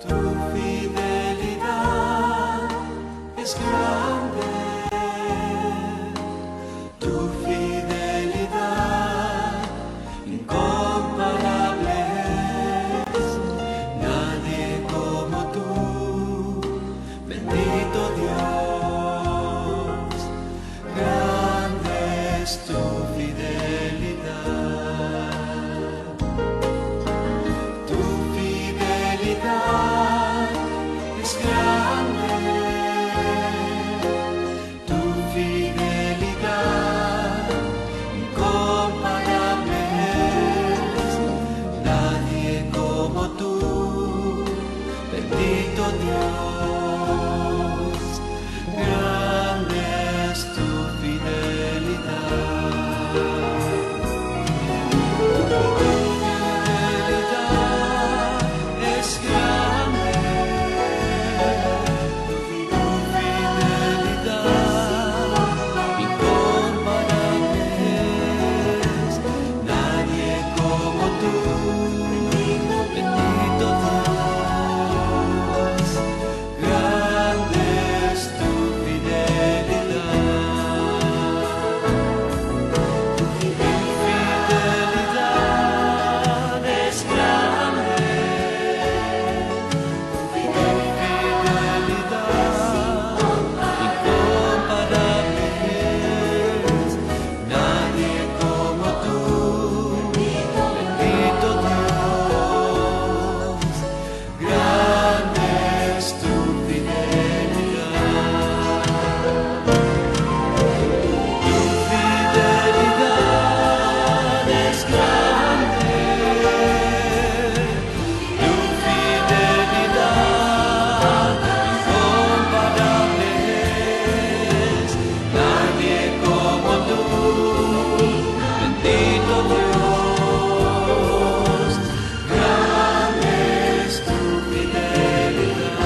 Tu fidelidad es grande, tu fidelidad incomparable es. Nadie como tú, bendito Dios, grande es tu fidelidad. Tu fidelidad es grande, tu fidelidad incomparable es. Nadie como tú, bendito Dios, grande es tu fidelidad. Es grande, tu fidelidad incomparable es. Nadie como tú, bendito Dios, grande es tu fidelidad. Tu fidelidad es grande, incomparable es. Nadie como tú, bendito Dios, grande es tu fidelidad. Tu fidelidad es grande, tu fidelidad incomparable es. Nadie como tú, bendito Dios, grande es tu fidelidad.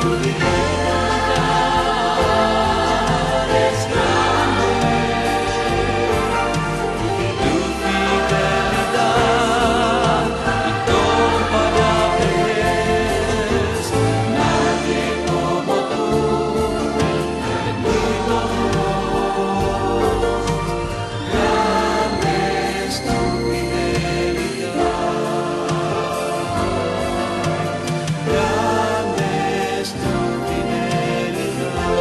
Tu fidelidad es grande, tu fidelidad incomparable es. Nadie como tú, bendito Dios, grande es tu fidelidad. Grande es tu fidelidad.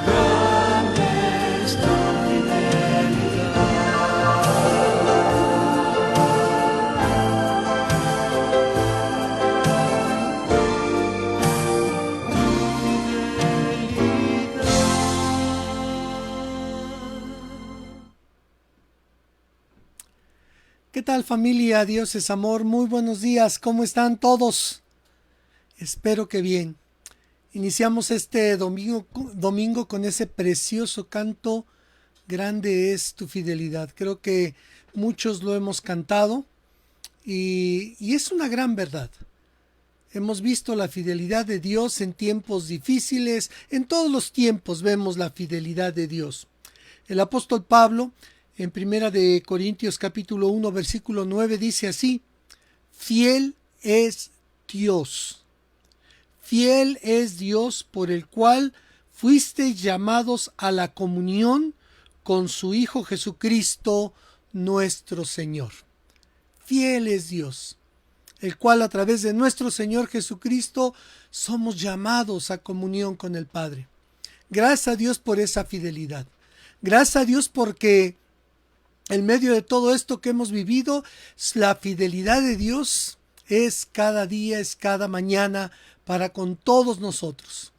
Grande es tu ¿Qué tal, familia? Dios es amor. Muy buenos días. ¿Cómo están todos? Espero que bien. Iniciamos este domingo con ese precioso canto. Grande es tu fidelidad. Creo que muchos lo hemos cantado y es una gran verdad. Hemos visto la fidelidad de Dios en tiempos difíciles. En todos los tiempos vemos la fidelidad de Dios. El apóstol Pablo, en Primera de Corintios capítulo 1, versículo 9, dice así: fiel es Dios. Fiel es Dios, por el cual fuisteis llamados a la comunión con su Hijo Jesucristo, nuestro Señor. Fiel es Dios, el cual a través de nuestro Señor Jesucristo somos llamados a comunión con el Padre. Gracias a Dios por esa fidelidad. Gracias a Dios porque en medio de todo esto que hemos vivido, la fidelidad de Dios es cada día, es cada mañana para con todos nosotros.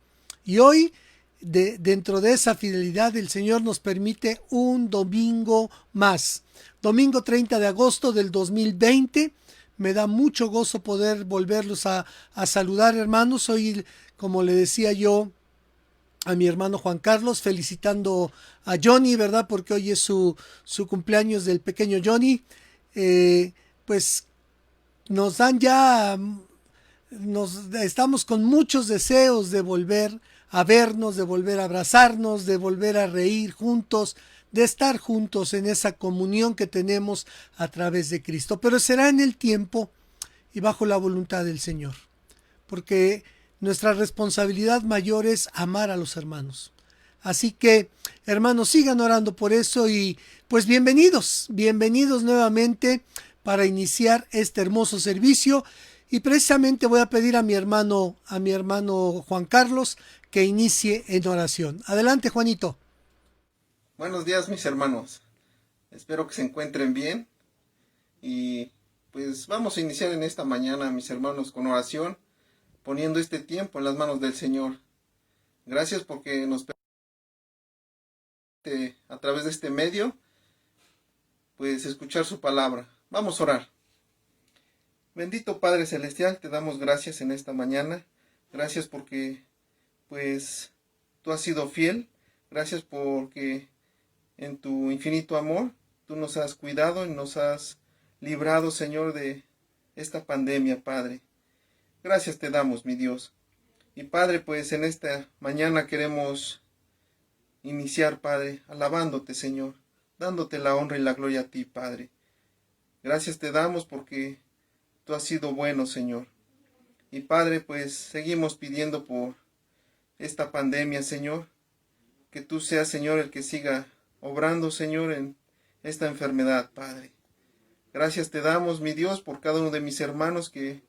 Y hoy, dentro de esa fidelidad, el Señor nos permite un domingo más. Domingo 30 de agosto del 2020. Me da mucho gozo poder volverlos a saludar, hermanos. Hoy, como le decía yo a mi hermano Juan Carlos, felicitando a Johnny, ¿verdad? Porque hoy es su cumpleaños del pequeño Johnny. Pues nos dan ya, estamos con muchos deseos de volver a vernos, de volver a abrazarnos, de volver a reír juntos, de estar juntos en esa comunión que tenemos a través de Cristo. Pero será en el tiempo y bajo la voluntad del Señor, porque nuestra responsabilidad mayor es amar a los hermanos. Así que, hermanos, sigan orando por eso y pues bienvenidos nuevamente para iniciar este hermoso servicio. Y precisamente voy a pedir a mi hermano Juan Carlos que inicie en oración. Adelante, Juanito. Buenos días, mis hermanos. Espero que se encuentren bien. Y pues vamos a iniciar en esta mañana, mis hermanos, con oración, poniendo este tiempo en las manos del Señor. Gracias porque nos permite a través de este medio, pues escuchar su palabra. Vamos a orar. Bendito Padre Celestial, te damos gracias en esta mañana. Gracias porque, pues, tú has sido fiel. Gracias porque en tu infinito amor, tú nos has cuidado y nos has librado, Señor, de esta pandemia, Padre. Gracias te damos, mi Dios. Y Padre, pues en esta mañana queremos iniciar, Padre, alabándote, Señor, dándote la honra y la gloria a ti, Padre. Gracias te damos porque tú has sido bueno, Señor. Y Padre, pues seguimos pidiendo por esta pandemia, Señor, que tú seas, Señor, el que siga obrando, Señor, en esta enfermedad, Padre. Gracias te damos, mi Dios, por cada uno de mis hermanos que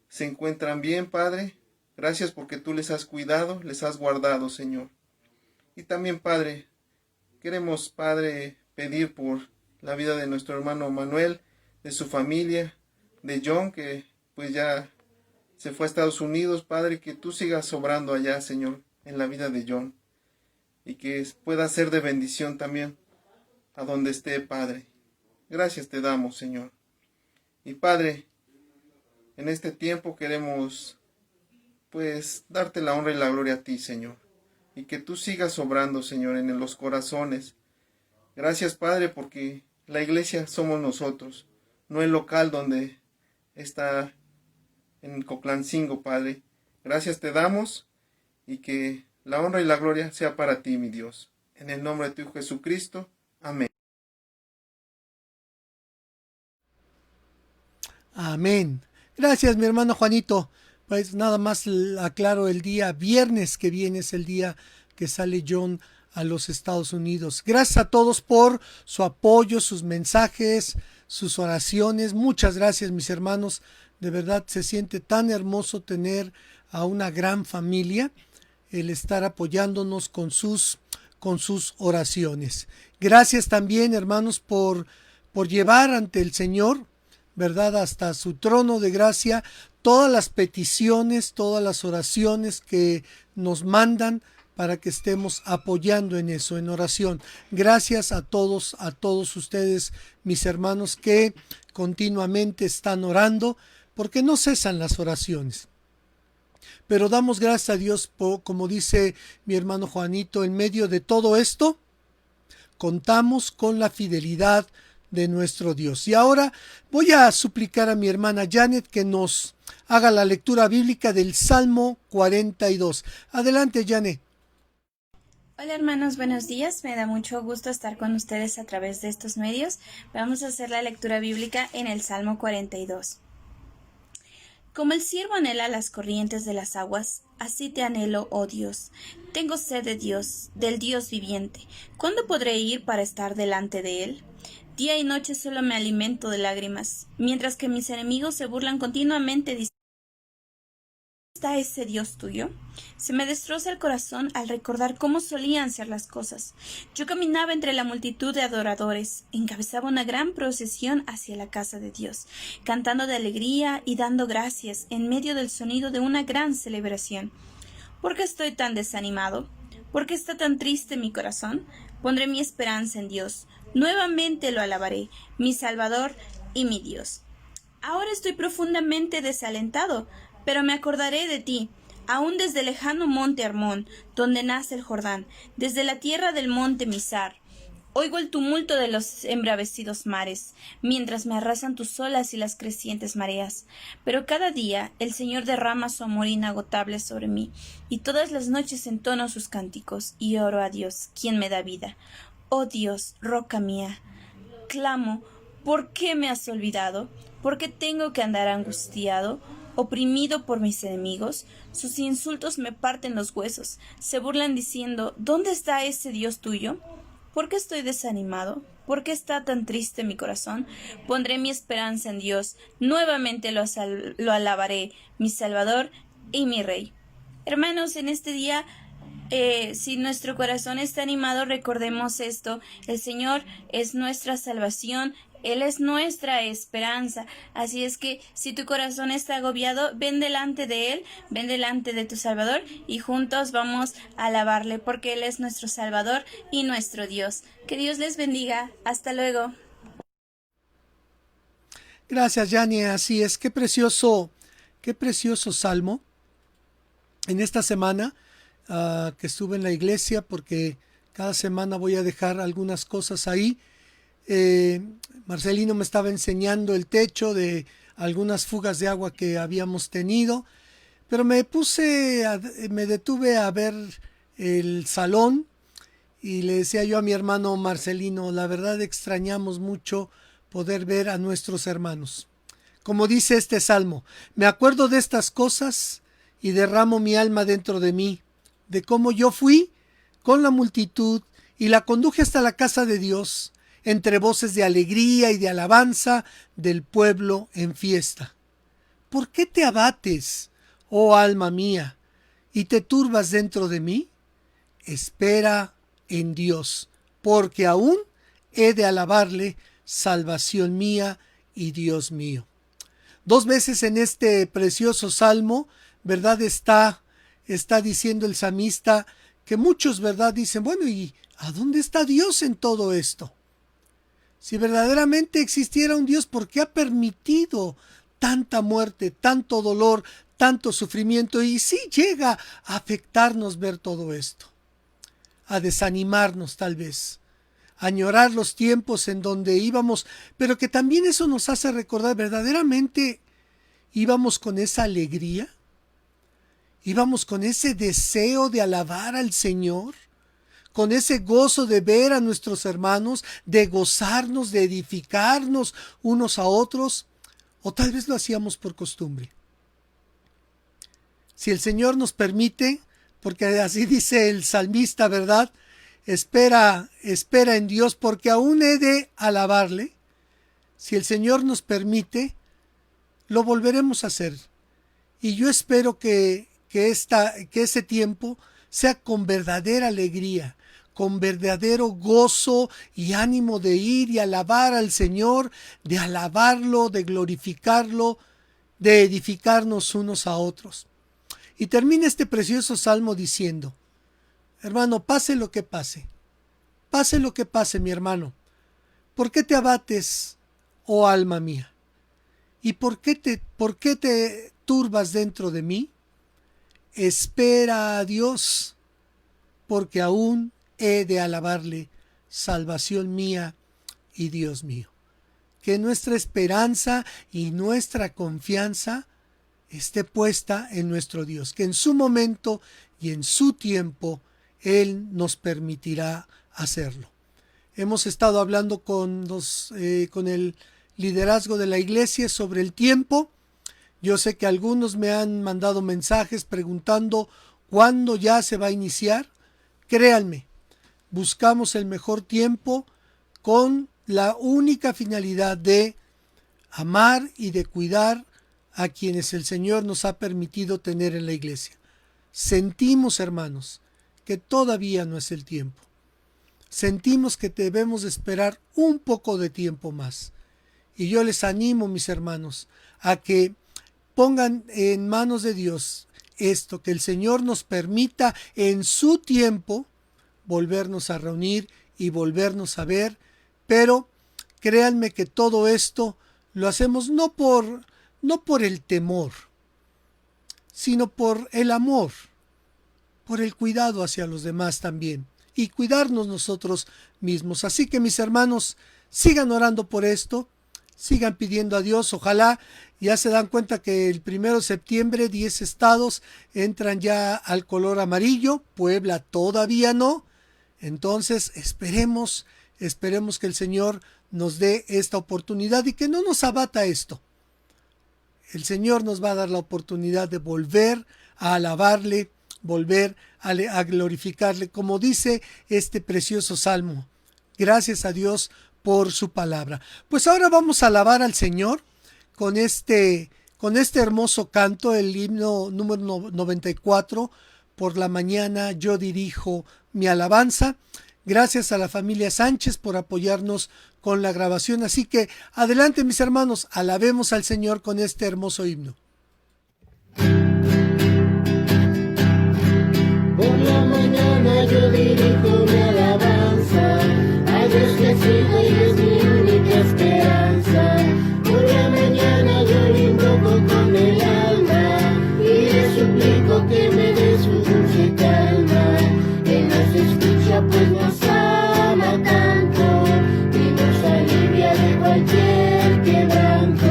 se encuentran bien, Padre. Gracias porque tú les has cuidado, les has guardado, Señor. Y también, Padre, queremos, Padre, pedir por la vida de nuestro hermano Manuel, de su familia, de John, que pues ya se fue a Estados Unidos, Padre, que tú sigas obrando allá, Señor, en la vida de John. Y que pueda ser de bendición también a donde esté, Padre. Gracias te damos, Señor. Y Padre, en este tiempo queremos, pues, darte la honra y la gloria a ti, Señor. Y que tú sigas obrando, Señor, en los corazones. Gracias, Padre, porque la iglesia somos nosotros, no el local donde está en Coclancingo, Padre. Gracias te damos y que la honra y la gloria sea para ti, mi Dios. En el nombre de tu Hijo Jesucristo. Amén. Amén. Gracias, mi hermano Juanito. Pues nada más aclaro, el día viernes que viene es el día que sale John a los Estados Unidos. Gracias a todos por su apoyo, sus mensajes, sus oraciones. Muchas gracias, mis hermanos. De verdad se siente tan hermoso tener a una gran familia, el estar apoyándonos con sus oraciones. Gracias también, hermanos, por llevar ante el Señor, ¿verdad?, hasta su trono de gracia, todas las peticiones, todas las oraciones que nos mandan para que estemos apoyando en eso, en oración. Gracias a todos ustedes, mis hermanos, que continuamente están orando, porque no cesan las oraciones. Pero damos gracias a Dios, como dice mi hermano Juanito, en medio de todo esto, contamos con la fidelidad de nuestro Dios. Y ahora voy a suplicar a mi hermana Janet que nos haga la lectura bíblica del Salmo 42. Adelante, Janet. Hola hermanos, buenos días. Me da mucho gusto estar con ustedes a través de estos medios. Vamos a hacer la lectura bíblica en el Salmo 42. Como el ciervo anhela las corrientes de las aguas, así te anhelo, oh Dios. Tengo sed de Dios, del Dios viviente. ¿Cuándo podré ir para estar delante de Él? Día y noche solo me alimento de lágrimas, mientras que mis enemigos se burlan continuamente diciendo: ¿Está ese Dios tuyo? Se me destroza el corazón al recordar cómo solían ser las cosas. Yo caminaba entre la multitud de adoradores, encabezaba una gran procesión hacia la casa de Dios, cantando de alegría y dando gracias en medio del sonido de una gran celebración. ¿Por qué estoy tan desanimado? ¿Por qué está tan triste mi corazón? Pondré mi esperanza en Dios. Nuevamente lo alabaré, mi Salvador y mi Dios. Ahora estoy profundamente desalentado, pero me acordaré de ti, aún desde el lejano monte Hermón, donde nace el Jordán, desde la tierra del monte Mizar. Oigo el tumulto de los embravecidos mares, mientras me arrasan tus olas y las crecientes mareas. Pero cada día el Señor derrama su amor inagotable sobre mí, y todas las noches entono sus cánticos, y oro a Dios, quien me da vida. Oh Dios, roca mía, clamo, ¿por qué me has olvidado? ¿Por qué tengo que andar angustiado, oprimido por mis enemigos? Sus insultos me parten los huesos, se burlan diciendo, ¿dónde está ese Dios tuyo? ¿Por qué estoy desanimado? ¿Por qué está tan triste mi corazón? Pondré mi esperanza en Dios, nuevamente lo alabaré, mi Salvador y mi Rey. Hermanos, en este día, si nuestro corazón está animado, recordemos esto: el Señor es nuestra salvación, Él es nuestra esperanza. Así es que si tu corazón está agobiado, ven delante de Él, ven delante de tu Salvador y juntos vamos a alabarle, porque Él es nuestro Salvador y nuestro Dios. Que Dios les bendiga. Hasta luego. Gracias, Yani. Así es, qué precioso salmo. En esta semana que estuve en la iglesia, porque cada semana voy a dejar algunas cosas ahí. Marcelino me estaba enseñando el techo de algunas fugas de agua que habíamos tenido, pero me detuve a ver el salón y le decía yo a mi hermano Marcelino, la verdad extrañamos mucho poder ver a nuestros hermanos. Como dice este salmo, me acuerdo de estas cosas y derramo mi alma dentro de mí, de cómo yo fui con la multitud y la conduje hasta la casa de Dios, entre voces de alegría y de alabanza del pueblo en fiesta. ¿Por qué te abates, oh alma mía, y te turbas dentro de mí? Espera en Dios, porque aún he de alabarle, salvación mía y Dios mío. 2 veces en este precioso salmo, ¿verdad? Está diciendo el salmista que muchos, ¿verdad? Dicen, bueno, ¿y a dónde está Dios en todo esto? Si verdaderamente existiera un Dios, ¿por qué ha permitido tanta muerte, tanto dolor, tanto sufrimiento? Y sí llega a afectarnos ver todo esto, a desanimarnos tal vez, a añorar los tiempos en donde íbamos, pero que también eso nos hace recordar, verdaderamente íbamos con esa alegría, íbamos con ese deseo de alabar al Señor, con ese gozo de ver a nuestros hermanos, de gozarnos, de edificarnos unos a otros, o tal vez lo hacíamos por costumbre. Si el Señor nos permite, porque así dice el salmista, ¿verdad? Espera en Dios, porque aún he de alabarle. Si el Señor nos permite, lo volveremos a hacer. Y yo espero que ese tiempo sea con verdadera alegría, con verdadero gozo y ánimo de ir y alabar al Señor, de alabarlo, de glorificarlo, de edificarnos unos a otros. Y termina este precioso salmo diciendo, hermano, pase lo que pase, mi hermano, ¿por qué te abates, oh alma mía? ¿Y por qué te turbas dentro de mí? Espera a Dios, porque aún he de alabarle, salvación mía y Dios mío. Que nuestra esperanza y nuestra confianza esté puesta en nuestro Dios, que en su momento y en su tiempo Él nos permitirá hacerlo. Hemos estado hablando con el liderazgo de la iglesia sobre el tiempo. Yo sé que algunos me han mandado mensajes preguntando cuándo ya se va a iniciar. Créanme, buscamos el mejor tiempo con la única finalidad de amar y de cuidar a quienes el Señor nos ha permitido tener en la iglesia. Sentimos, hermanos, que todavía no es el tiempo. Sentimos que debemos esperar un poco de tiempo más. Y yo les animo, mis hermanos, a que pongan en manos de Dios esto, que el Señor nos permita en su tiempo volvernos a reunir y volvernos a ver, pero créanme que todo esto lo hacemos no por el temor, sino por el amor, por el cuidado hacia los demás también, y cuidarnos nosotros mismos. Así que, mis hermanos, sigan orando por esto, sigan pidiendo a Dios. Ojalá ya se dan cuenta que el 1 de septiembre 10 estados entran ya al color amarillo, Puebla todavía no. Entonces esperemos que el Señor nos dé esta oportunidad y que no nos abata esto. El Señor nos va a dar la oportunidad de volver a alabarle, volver a glorificarle, como dice este precioso salmo. Gracias a Dios por su palabra. Pues ahora vamos a alabar al Señor con este hermoso canto, el himno número 94, por la mañana yo dirijo mi alabanza. Gracias a la familia Sánchez por apoyarnos con la grabación. Así que adelante, mis hermanos, alabemos al Señor con este hermoso himno. Por la mañana yo dirijo mi alabanza a Dios que ha sido y es mi única esperanza. Por la mañana yo le invoco con el alma y le suplico que me dé su dulce calma. Él nos escucha pues nos ama tanto y nos alivia de cualquier quebranto.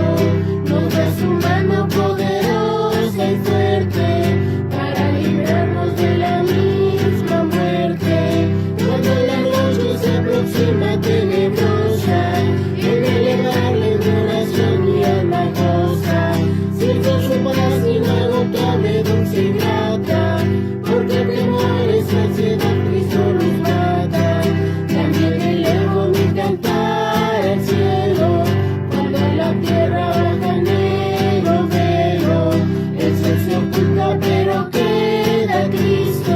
Nos da su mano poderosa y fuerte para librarnos de la misma muerte. Cuando la noche se aproxima tenebrosa, en elevarle en oración mi alma goza. Siento su paz inagotable, dulce y grata, porque temores, ansiedad, Cristo los mata. También elevo mi cantar al cielo, cuando la tierra baja negro velo. El sol se oculta pero queda Cristo,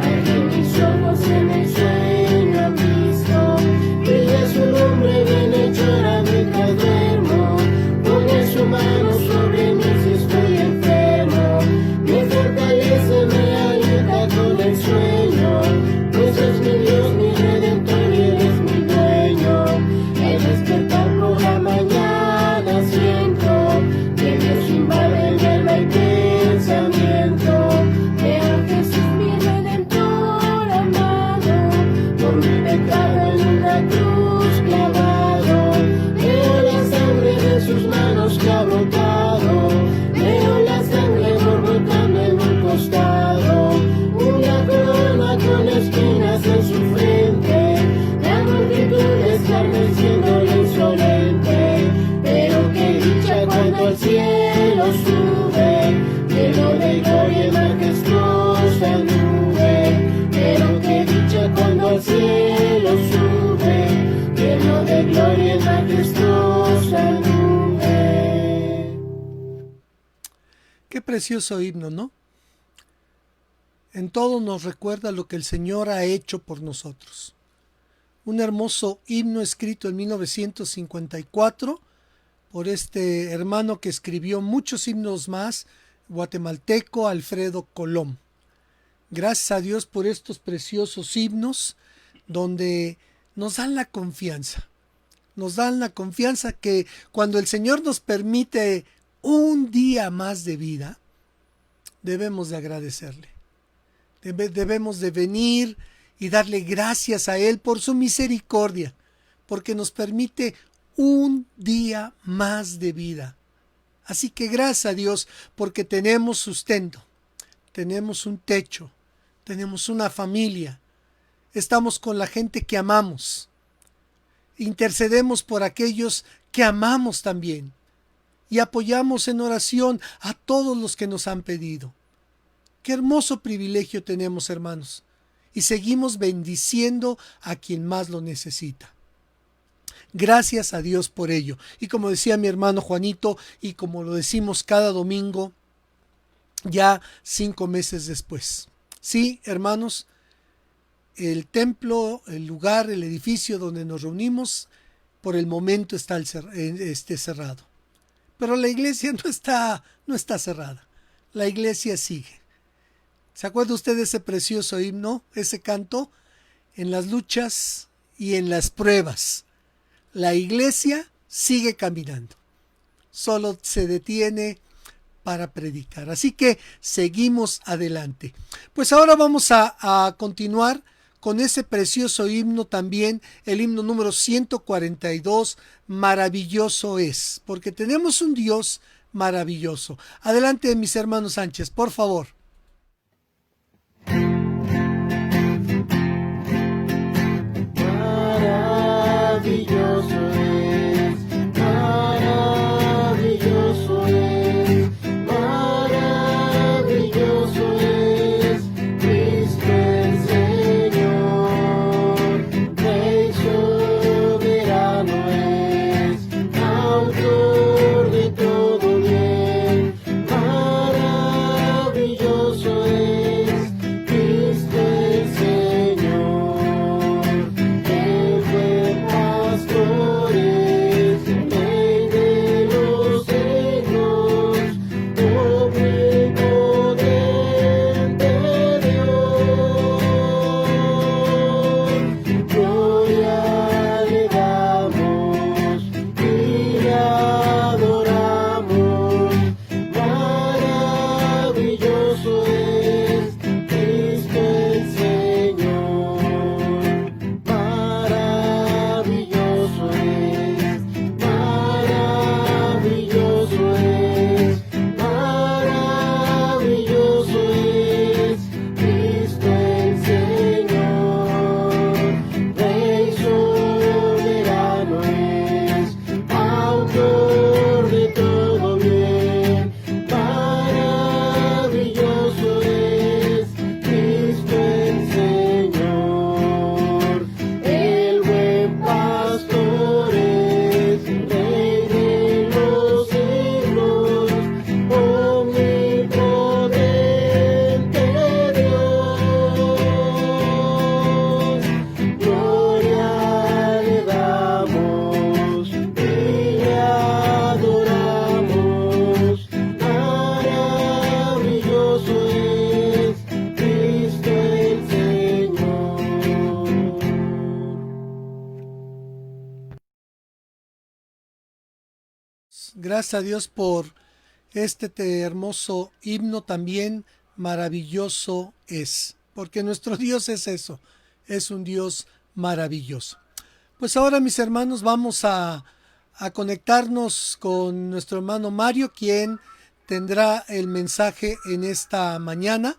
al que mis ojos en el sueño han visto. Brilla su nombre bienhechora mientras duermo, pone su mano sobre mí si estoy enfermo. Me fortalece, me alienta con el sueño, pues es mi Dios, mi Redentor y Él es mi dueño. Al despertar por la mañana siento que Dios invade mi alma y pensamiento. Veo a Jesús mi Redentor amado, por mi pecado en una cruz clavado. Veo la sangre de sus manos que ha brotado, veo la sangre borbotando en un costado. Una corona con espinas en su frente, la multitud escarneciéndole insolente. Pero qué dicha cuando al cielo sube, lleno de gloria y majestuosa nube. Pero qué dicha cuando al cielo sube, lleno de gloria y majestuosa nube. Qué precioso himno, ¿no? En todo nos recuerda lo que el Señor ha hecho por nosotros. Un hermoso himno escrito en 1954 por este hermano que escribió muchos himnos más, guatemalteco Alfredo Colom. Gracias a Dios por estos preciosos himnos donde nos dan la confianza. Nos dan la confianza que cuando el Señor nos permite un día más de vida, debemos de agradecerle. Debemos de venir y darle gracias a Él por su misericordia, porque nos permite un día más de vida. Así que gracias a Dios porque tenemos sustento, tenemos un techo, tenemos una familia, estamos con la gente que amamos, intercedemos por aquellos que amamos también y apoyamos en oración a todos los que nos han pedido. Qué hermoso privilegio tenemos, hermanos, y seguimos bendiciendo a quien más lo necesita. Gracias a Dios por ello. Y como decía mi hermano Juanito, y como lo decimos cada domingo, ya 5 meses después. Sí, hermanos, el templo, el lugar, el edificio donde nos reunimos, por el momento está cerrado. Pero la iglesia no está cerrada. La iglesia sigue. ¿Se acuerda usted de ese precioso himno, ese canto? En las luchas y en las pruebas, la iglesia sigue caminando. Solo se detiene para predicar. Así que seguimos adelante. Pues ahora vamos a continuar con ese precioso himno también, el himno número 142, Maravilloso es, porque tenemos un Dios maravilloso. Adelante, mis hermanos Sánchez, por favor. Gracias a Dios por este hermoso himno también. Maravilloso es, porque nuestro Dios es eso, es un Dios maravilloso. Pues ahora, mis hermanos, vamos a conectarnos con nuestro hermano Mario, quien tendrá el mensaje en esta mañana.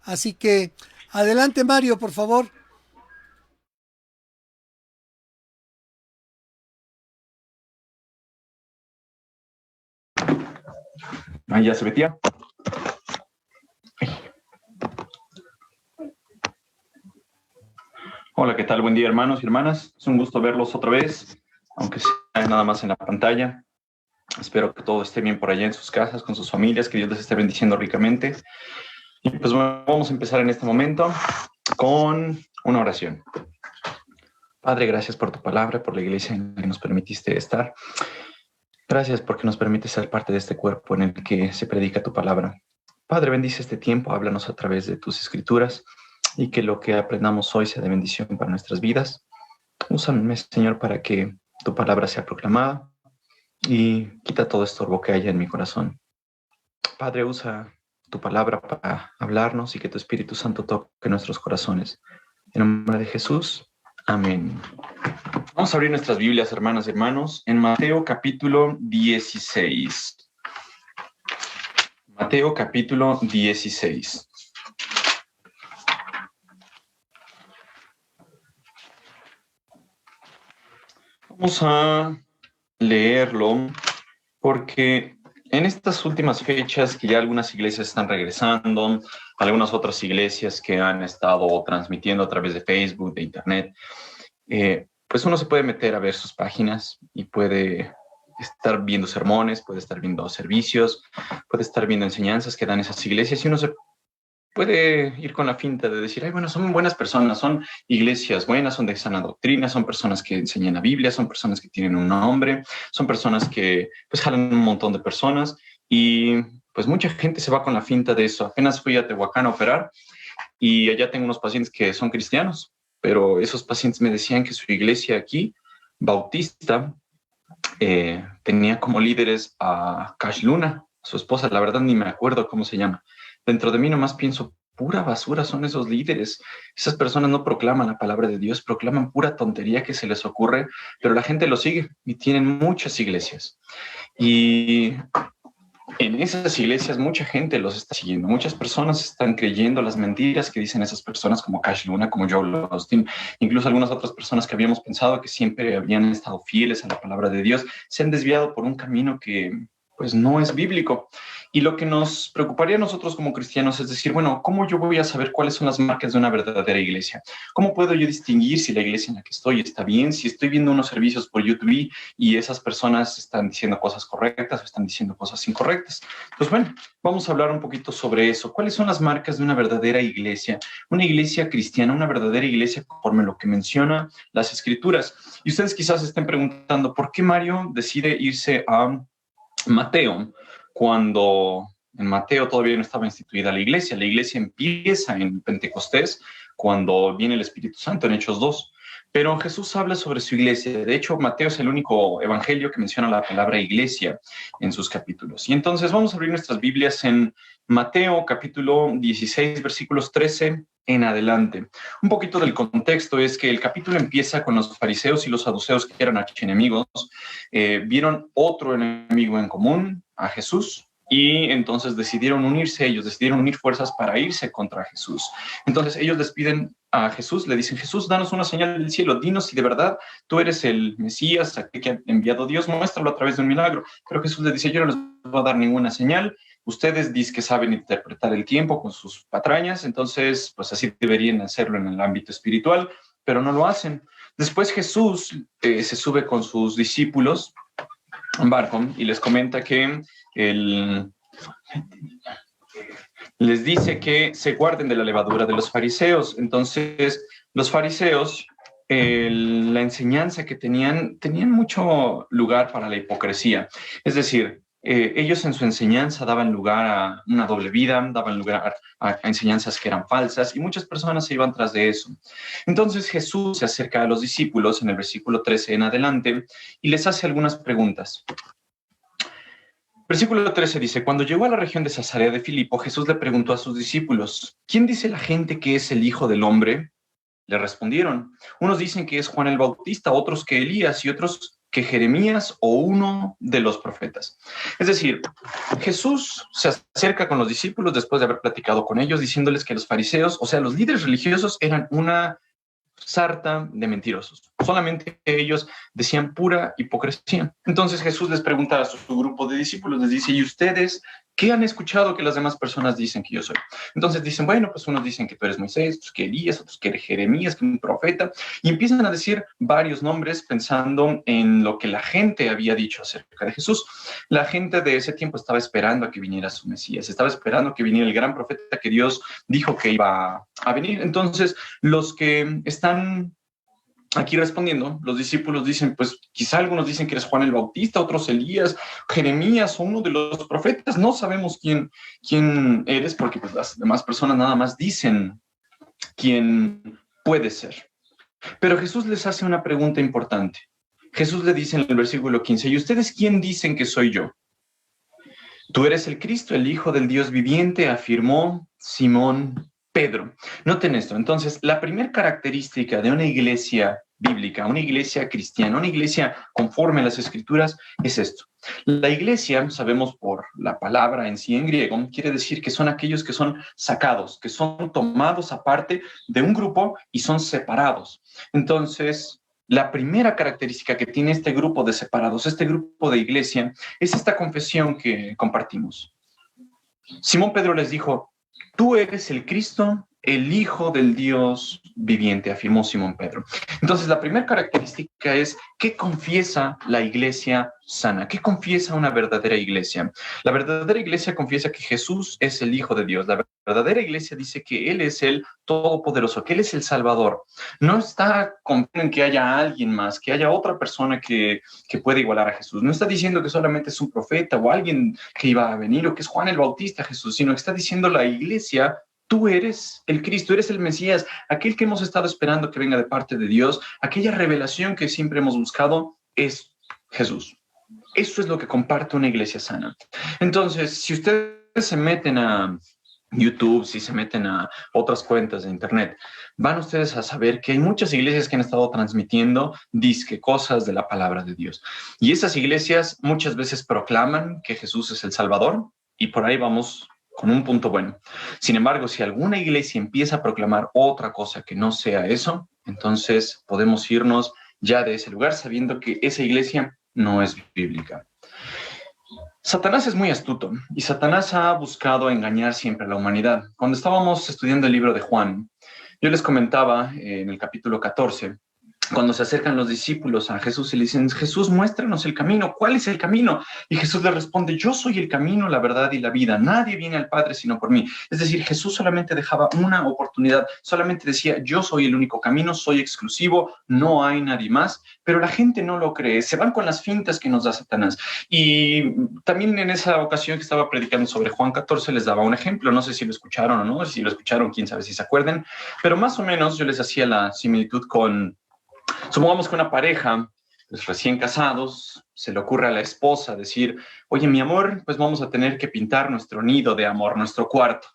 Así que adelante, Mario, por favor. Ahí ya se metía. Hola, ¿qué tal? Buen día, hermanos y hermanas. Es un gusto verlos otra vez, aunque sea nada más en la pantalla. Espero que todo esté bien por allá en sus casas, con sus familias, que Dios les esté bendiciendo ricamente. Y pues bueno, vamos a empezar en este momento con una oración. Padre, gracias por tu palabra, por la iglesia en la que nos permitiste estar. Gracias porque nos permite ser parte de este cuerpo en el que se predica tu palabra. Padre, bendice este tiempo, háblanos a través de tus escrituras y que lo que aprendamos hoy sea de bendición para nuestras vidas. Úsame, Señor, para que tu palabra sea proclamada y quita todo estorbo que haya en mi corazón. Padre, usa tu palabra para hablarnos y que tu Espíritu Santo toque nuestros corazones. En nombre de Jesús, amén. Vamos a abrir nuestras Biblias, hermanas y hermanos, en Mateo capítulo 16. Mateo capítulo 16. Vamos a leerlo porque en estas últimas fechas que ya algunas iglesias están regresando, algunas otras iglesias que han estado transmitiendo a través de Facebook, de Internet, pues uno se puede meter a ver sus páginas y puede estar viendo sermones, puede estar viendo servicios, puede estar viendo enseñanzas que dan esas iglesias y uno se puede ir con la finta de decir, ay, bueno, son buenas personas, son iglesias buenas, son de sana doctrina, son personas que enseñan la Biblia, son personas que tienen un nombre, son personas que pues jalan un montón de personas y pues mucha gente se va con la finta de eso. Apenas fui a Tehuacán a operar y allá tengo unos pacientes que son cristianos, pero esos pacientes me decían que su iglesia aquí, bautista, tenía como líderes a Cash Luna, su esposa, la verdad ni me acuerdo cómo se llama. Dentro de mí nomás pienso, pura basura son esos líderes. Esas personas no proclaman la palabra de Dios, proclaman pura tontería que se les ocurre, pero la gente lo sigue y tienen muchas iglesias. Y en esas iglesias mucha gente los está siguiendo. Muchas personas están creyendo las mentiras que dicen esas personas como Cash Luna, como Joel Osteen, incluso algunas otras personas que habíamos pensado que siempre habían estado fieles a la palabra de Dios, se han desviado por un camino que pues no es bíblico. Y lo que nos preocuparía a nosotros como cristianos es decir, bueno, ¿cómo yo voy a saber cuáles son las marcas de una verdadera iglesia? ¿Cómo puedo yo distinguir si la iglesia en la que estoy está bien? Si estoy viendo unos servicios por YouTube y esas personas están diciendo cosas correctas o están diciendo cosas incorrectas. Pues bueno, vamos a hablar un poquito sobre eso. ¿Cuáles son las marcas de una verdadera iglesia? Una iglesia cristiana, una verdadera iglesia conforme lo que menciona las Escrituras. Y ustedes quizás estén preguntando, ¿por qué Mario decide irse a Mateo, cuando en Mateo todavía no estaba instituida la iglesia? La iglesia empieza en Pentecostés, cuando viene el Espíritu Santo, en Hechos 2. Pero Jesús habla sobre su iglesia. De hecho, Mateo es el único evangelio que menciona la palabra iglesia en sus capítulos. Y entonces vamos a abrir nuestras Biblias en Mateo capítulo 16, versículos 13 en adelante. Un poquito del contexto es que el capítulo empieza con los fariseos y los saduceos, que eran archienemigos. Vieron otro enemigo en común, a Jesús, y entonces decidieron unirse ellos, decidieron unir fuerzas para irse contra Jesús. Entonces ellos les piden a Jesús, le dicen, Jesús, danos una señal del cielo, dinos si de verdad tú eres el Mesías, aquel que ha enviado Dios, muéstralo a través de un milagro. Pero Jesús les dice, yo no les voy a dar ninguna señal, ustedes dicen que saben interpretar el tiempo con sus patrañas, entonces pues así deberían hacerlo en el ámbito espiritual, pero no lo hacen. Después Jesús se sube con sus discípulos a un barco y les comenta que les dice que se guarden de la levadura de los fariseos. Entonces, los fariseos, la enseñanza que tenían mucho lugar para la hipocresía. Es decir, ellos en su enseñanza daban lugar a una doble vida, daban lugar a enseñanzas que eran falsas y muchas personas se iban tras de eso. Entonces Jesús se acerca a los discípulos en el versículo 13 en adelante y les hace algunas preguntas. Versículo 13 dice, cuando llegó a la región de Cesarea de Filipo, Jesús le preguntó a sus discípulos, ¿quién dice la gente que es el Hijo del Hombre? Le respondieron, unos dicen que es Juan el Bautista, otros que Elías y otros que Jeremías o uno de los profetas. Es decir, Jesús se acerca con los discípulos después de haber platicado con ellos, diciéndoles que los fariseos, o sea, los líderes religiosos, eran una sarta de mentirosos. Solamente ellos decían pura hipocresía. Entonces Jesús les pregunta a su grupo de discípulos, les dice, ¿y ustedes qué han escuchado que las demás personas dicen que yo soy? Entonces dicen, bueno, pues unos dicen que tú eres Moisés, otros que Elías, otros que eres Jeremías, que un profeta, y empiezan a decir varios nombres pensando en lo que la gente había dicho acerca de Jesús. La gente de ese tiempo estaba esperando a que viniera su Mesías, estaba esperando que viniera el gran profeta que Dios dijo que iba a venir. Entonces, los que están aquí respondiendo, los discípulos dicen, pues quizá algunos dicen que eres Juan el Bautista, otros Elías, Jeremías o uno de los profetas. No sabemos quién eres porque pues, las demás personas nada más dicen quién puede ser. Pero Jesús les hace una pregunta importante. Jesús le dice en el versículo 15, ¿y ustedes quién dicen que soy yo? Tú eres el Cristo, el Hijo del Dios viviente, afirmó Simón Pedro. Noten esto. Entonces, la primera característica de una iglesia bíblica, una iglesia cristiana, una iglesia conforme a las Escrituras, es esto. La iglesia, sabemos por la palabra en sí en griego, quiere decir que son aquellos que son sacados, que son tomados aparte de un grupo y son separados. Entonces, la primera característica que tiene este grupo de separados, este grupo de iglesia, es esta confesión que compartimos. Simón Pedro les dijo, tú eres el Cristo, el Hijo del Dios viviente, afirmó Simón Pedro. Entonces, la primera característica es ¿qué confiesa la iglesia sana? ¿Qué confiesa una verdadera iglesia? La verdadera iglesia confiesa que Jesús es el Hijo de Dios. La verdadera iglesia dice que Él es el Todopoderoso, que Él es el Salvador. No está confiando en que haya alguien más, que haya otra persona que pueda igualar a Jesús. No está diciendo que solamente es un profeta o alguien que iba a venir o que es Juan el Bautista Jesús, sino que está diciendo la iglesia, tú eres el Cristo, eres el Mesías, aquel que hemos estado esperando que venga de parte de Dios, aquella revelación que siempre hemos buscado es Jesús. Eso es lo que comparte una iglesia sana. Entonces, si ustedes se meten a YouTube, si se meten a otras cuentas de internet, van ustedes a saber que hay muchas iglesias que han estado transmitiendo disque cosas de la palabra de Dios. Y esas iglesias muchas veces proclaman que Jesús es el Salvador y por ahí vamos con un punto bueno. Sin embargo, si alguna iglesia empieza a proclamar otra cosa que no sea eso, entonces podemos irnos ya de ese lugar sabiendo que esa iglesia no es bíblica. Satanás es muy astuto y Satanás ha buscado engañar siempre a la humanidad. Cuando estábamos estudiando el libro de Juan, yo les comentaba en el capítulo 14, cuando se acercan los discípulos a Jesús y le dicen, Jesús, muéstranos el camino. ¿Cuál es el camino? Y Jesús les responde, yo soy el camino, la verdad y la vida. Nadie viene al Padre sino por mí. Es decir, Jesús solamente dejaba una oportunidad, solamente decía, yo soy el único camino, soy exclusivo, no hay nadie más. Pero la gente no lo cree, se van con las fintas que nos da Satanás. Y también en esa ocasión que estaba predicando sobre Juan 14 les daba un ejemplo, no sé si lo escucharon o no, si lo escucharon, quién sabe si se acuerden, pero más o menos yo les hacía la similitud con, supongamos que una pareja, pues recién casados, se le ocurre a la esposa decir, oye, mi amor, pues vamos a tener que pintar nuestro nido de amor, nuestro cuarto.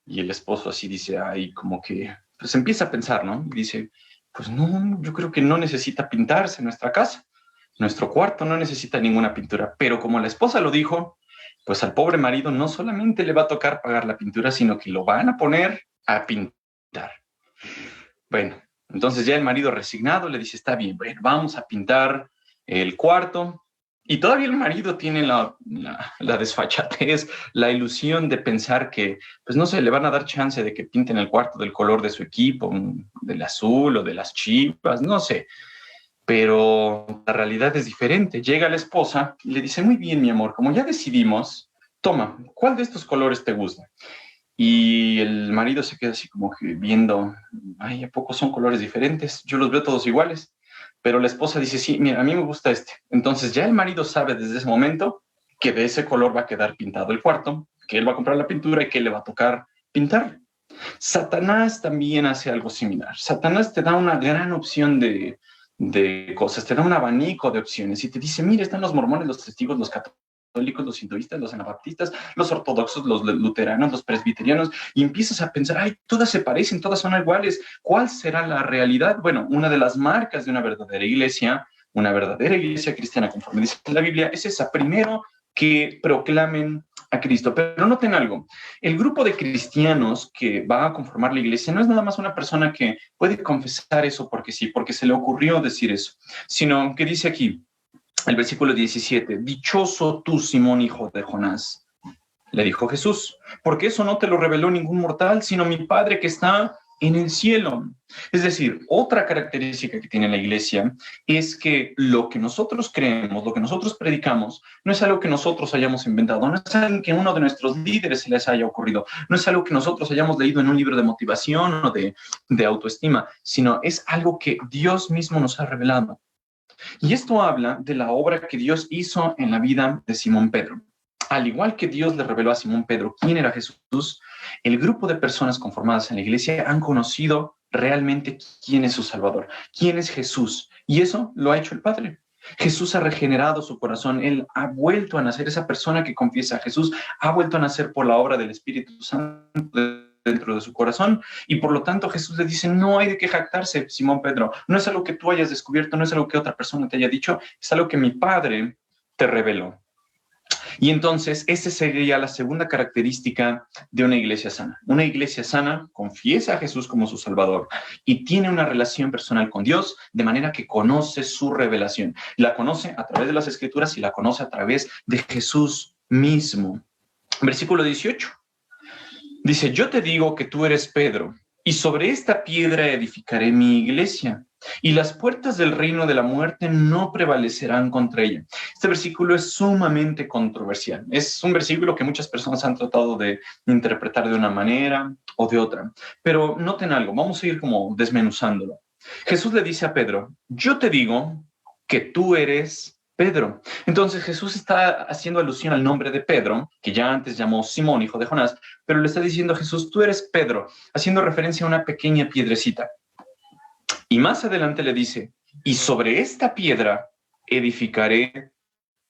Y el esposo así dice, ay, como que, pues empieza a pensar, ¿no? Y dice, pues no, yo creo que no necesita pintarse nuestra casa. Nuestro cuarto no necesita ninguna pintura. Pero como la esposa lo dijo, pues al pobre marido no solamente le va a tocar pagar la pintura, sino que lo van a poner a pintar. Bueno, entonces ya el marido resignado le dice, está bien, bueno, vamos a pintar el cuarto. Y todavía el marido tiene la desfachatez, la ilusión de pensar que, pues no sé, le van a dar chance de que pinten el cuarto del color de su equipo, del azul o de las Chivas, no sé. Pero la realidad es diferente. Llega la esposa y le dice, muy bien, mi amor, como ya decidimos, toma, ¿cuál de estos colores te gusta? Y el marido se queda así como que viendo, ay, ¿a poco son colores diferentes? Yo los veo todos iguales. Pero la esposa dice, sí, mira, a mí me gusta este. Entonces ya el marido sabe desde ese momento que de ese color va a quedar pintado el cuarto, que él va a comprar la pintura y que le va a tocar pintar. Satanás también hace algo similar. Satanás te da una gran opción de cosas, te da un abanico de opciones y te dice, mira, están los mormones, los testigos, los católicos, católicos, los hinduistas, los anabaptistas, los ortodoxos, los luteranos, los presbiterianos, y empiezas a pensar, ay, todas se parecen, todas son iguales. ¿Cuál será la realidad? Bueno, una de las marcas de una verdadera iglesia cristiana, conforme dice la Biblia, es esa. Primero, que proclamen a Cristo. Pero noten algo, el grupo de cristianos que va a conformar la iglesia no es nada más una persona que puede confesar eso porque sí, porque se le ocurrió decir eso, sino que dice aquí, el versículo 17, dichoso tú, Simón, hijo de Jonás, le dijo Jesús, porque eso no te lo reveló ningún mortal, sino mi Padre que está en el cielo. Es decir, otra característica que tiene la iglesia es que lo que nosotros creemos, lo que nosotros predicamos, no es algo que nosotros hayamos inventado, no es algo que a uno de nuestros líderes se les haya ocurrido, no es algo que nosotros hayamos leído en un libro de motivación o de autoestima, sino es algo que Dios mismo nos ha revelado. Y esto habla de la obra que Dios hizo en la vida de Simón Pedro. Al igual que Dios le reveló a Simón Pedro quién era Jesús, el grupo de personas conformadas en la iglesia han conocido realmente quién es su Salvador, quién es Jesús. Y eso lo ha hecho el Padre. Jesús ha regenerado su corazón. Él ha vuelto a nacer. Esa persona que confiesa a Jesús ha vuelto a nacer por la obra del Espíritu Santo dentro de su corazón. Y por lo tanto Jesús le dice, no hay de qué jactarse, Simón Pedro. No es algo que tú hayas descubierto, no es algo que otra persona te haya dicho, es algo que mi Padre te reveló. Y entonces, esa sería la segunda característica de una iglesia sana. Una iglesia sana confiesa a Jesús como su Salvador y tiene una relación personal con Dios de manera que conoce su revelación. La conoce a través de las Escrituras y la conoce a través de Jesús mismo. Versículo 18. Dice, yo te digo que tú eres Pedro, y sobre esta piedra edificaré mi iglesia, y las puertas del reino de la muerte no prevalecerán contra ella. Este versículo es sumamente controversial. Es un versículo que muchas personas han tratado de interpretar de una manera o de otra. Pero noten algo, vamos a ir como desmenuzándolo. Jesús le dice a Pedro, yo te digo que tú eres Pedro. Entonces Jesús está haciendo alusión al nombre de Pedro, que ya antes llamó Simón, hijo de Jonás, pero le está diciendo a Jesús, tú eres Pedro, haciendo referencia a una pequeña piedrecita. Y más adelante le dice, y sobre esta piedra edificaré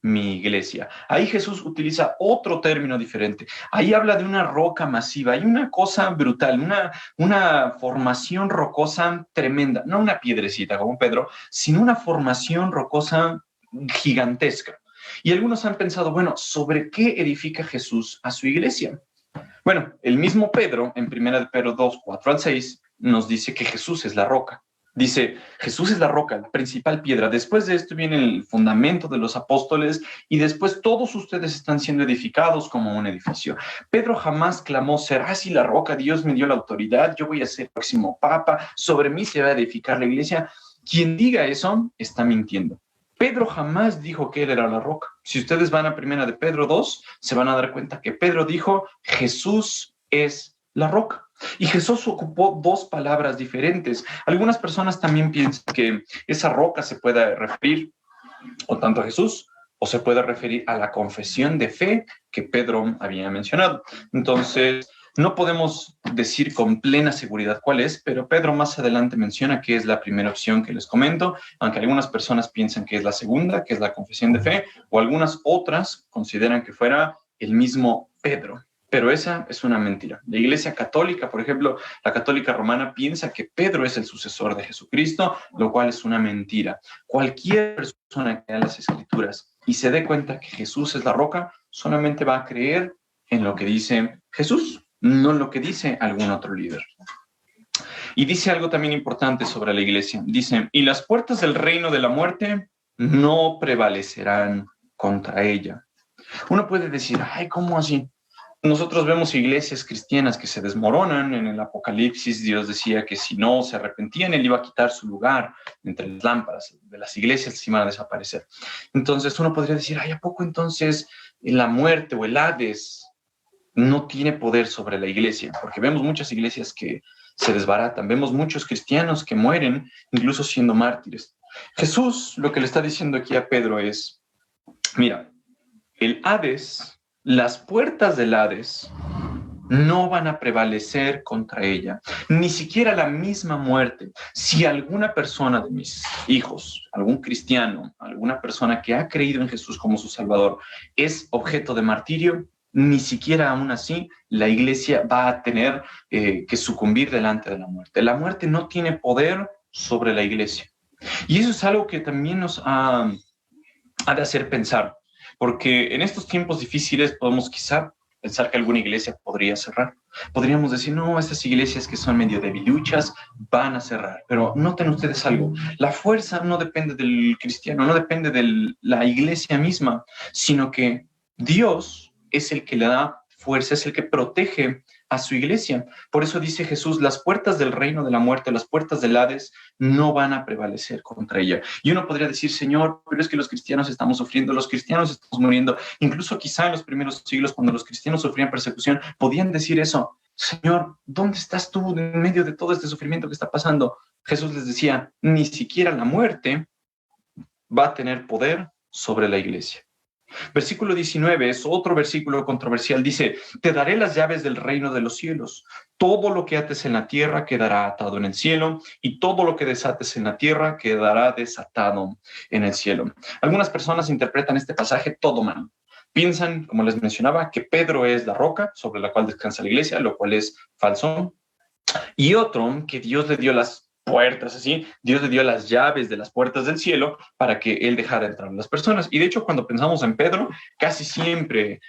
mi iglesia. Ahí Jesús utiliza otro término diferente. Ahí habla de una roca masiva. Hay una cosa brutal, una formación rocosa tremenda. No una piedrecita como Pedro, sino una formación rocosa gigantesca. Y algunos han pensado, bueno, ¿sobre qué edifica Jesús a su iglesia? Bueno, el mismo Pedro, en 1 Pedro 2, 4 al 6, nos dice que Jesús es la roca. Dice, Jesús es la roca, la principal piedra. Después de esto viene el fundamento de los apóstoles y después todos ustedes están siendo edificados como un edificio. Pedro jamás clamó, será así la roca, Dios me dio la autoridad, yo voy a ser el próximo papa, sobre mí se va a edificar la iglesia. Quien diga eso está mintiendo. Pedro jamás dijo que él era la roca. Si ustedes van a 1 de Pedro 2, se van a dar cuenta que Pedro dijo, Jesús es la roca. Y Jesús ocupó dos palabras diferentes. Algunas personas también piensan que esa roca se puede referir o tanto a Jesús o se puede referir a la confesión de fe que Pedro había mencionado. Entonces, no podemos decir con plena seguridad cuál es, pero Pedro más adelante menciona que es la primera opción que les comento, aunque algunas personas piensan que es la segunda, que es la confesión de fe, o algunas otras consideran que fuera el mismo Pedro. Pero esa es una mentira. La Iglesia Católica, por ejemplo, la Católica Romana piensa que Pedro es el sucesor de Jesucristo, lo cual es una mentira. Cualquier persona que lea las Escrituras y se dé cuenta que Jesús es la roca, solamente va a creer en lo que dice Jesús, no lo que dice algún otro líder. Y dice algo también importante sobre la iglesia. Dice, y las puertas del reino de la muerte no prevalecerán contra ella. Uno puede decir, ay, ¿cómo así? Nosotros vemos iglesias cristianas que se desmoronan. En el Apocalipsis Dios decía que si no se arrepentían, Él iba a quitar su lugar entre las lámparas de las iglesias, se iban a desaparecer. Entonces uno podría decir, ay, ¿a poco entonces la muerte o el Hades no tiene poder sobre la iglesia? Porque vemos muchas iglesias que se desbaratan, vemos muchos cristianos que mueren incluso siendo mártires. Jesús lo que le está diciendo aquí a Pedro es, mira, el Hades, las puertas del Hades no van a prevalecer contra ella, ni siquiera la misma muerte. Si alguna persona de mis hijos, algún cristiano, alguna persona que ha creído en Jesús como su Salvador, es objeto de martirio, ni siquiera aún así la iglesia va a tener que sucumbir delante de la muerte. La muerte no tiene poder sobre la iglesia. Y eso es algo que también nos ha de hacer pensar, porque en estos tiempos difíciles podemos quizá pensar que alguna iglesia podría cerrar. Podríamos decir, no, estas iglesias que son medio debiluchas van a cerrar. Pero noten ustedes algo, la fuerza no depende del cristiano, no depende de la iglesia misma, sino que Dios es el que le da fuerza, es el que protege a su iglesia. Por eso dice Jesús, las puertas del reino de la muerte, las puertas del Hades, no van a prevalecer contra ella. Y uno podría decir, Señor, pero es que los cristianos estamos sufriendo, los cristianos estamos muriendo. Incluso quizá en los primeros siglos, cuando los cristianos sufrían persecución, podían decir eso. Señor, ¿dónde estás tú en medio de todo este sufrimiento que está pasando? Jesús les decía, ni siquiera la muerte va a tener poder sobre la iglesia. Versículo 19 es otro versículo controversial. Dice, te daré las llaves del reino de los cielos. Todo lo que ates en la tierra quedará atado en el cielo, y todo lo que desates en la tierra quedará desatado en el cielo. Algunas personas interpretan este pasaje todo mal. Piensan, como les mencionaba, que Pedro es la roca sobre la cual descansa la iglesia, lo cual es falso. Y otro, que Dios le dio las puertas, así, Dios le dio las llaves de las puertas del cielo para que él dejara entrar a las personas. Y de hecho, cuando pensamos en Pedro, casi siempre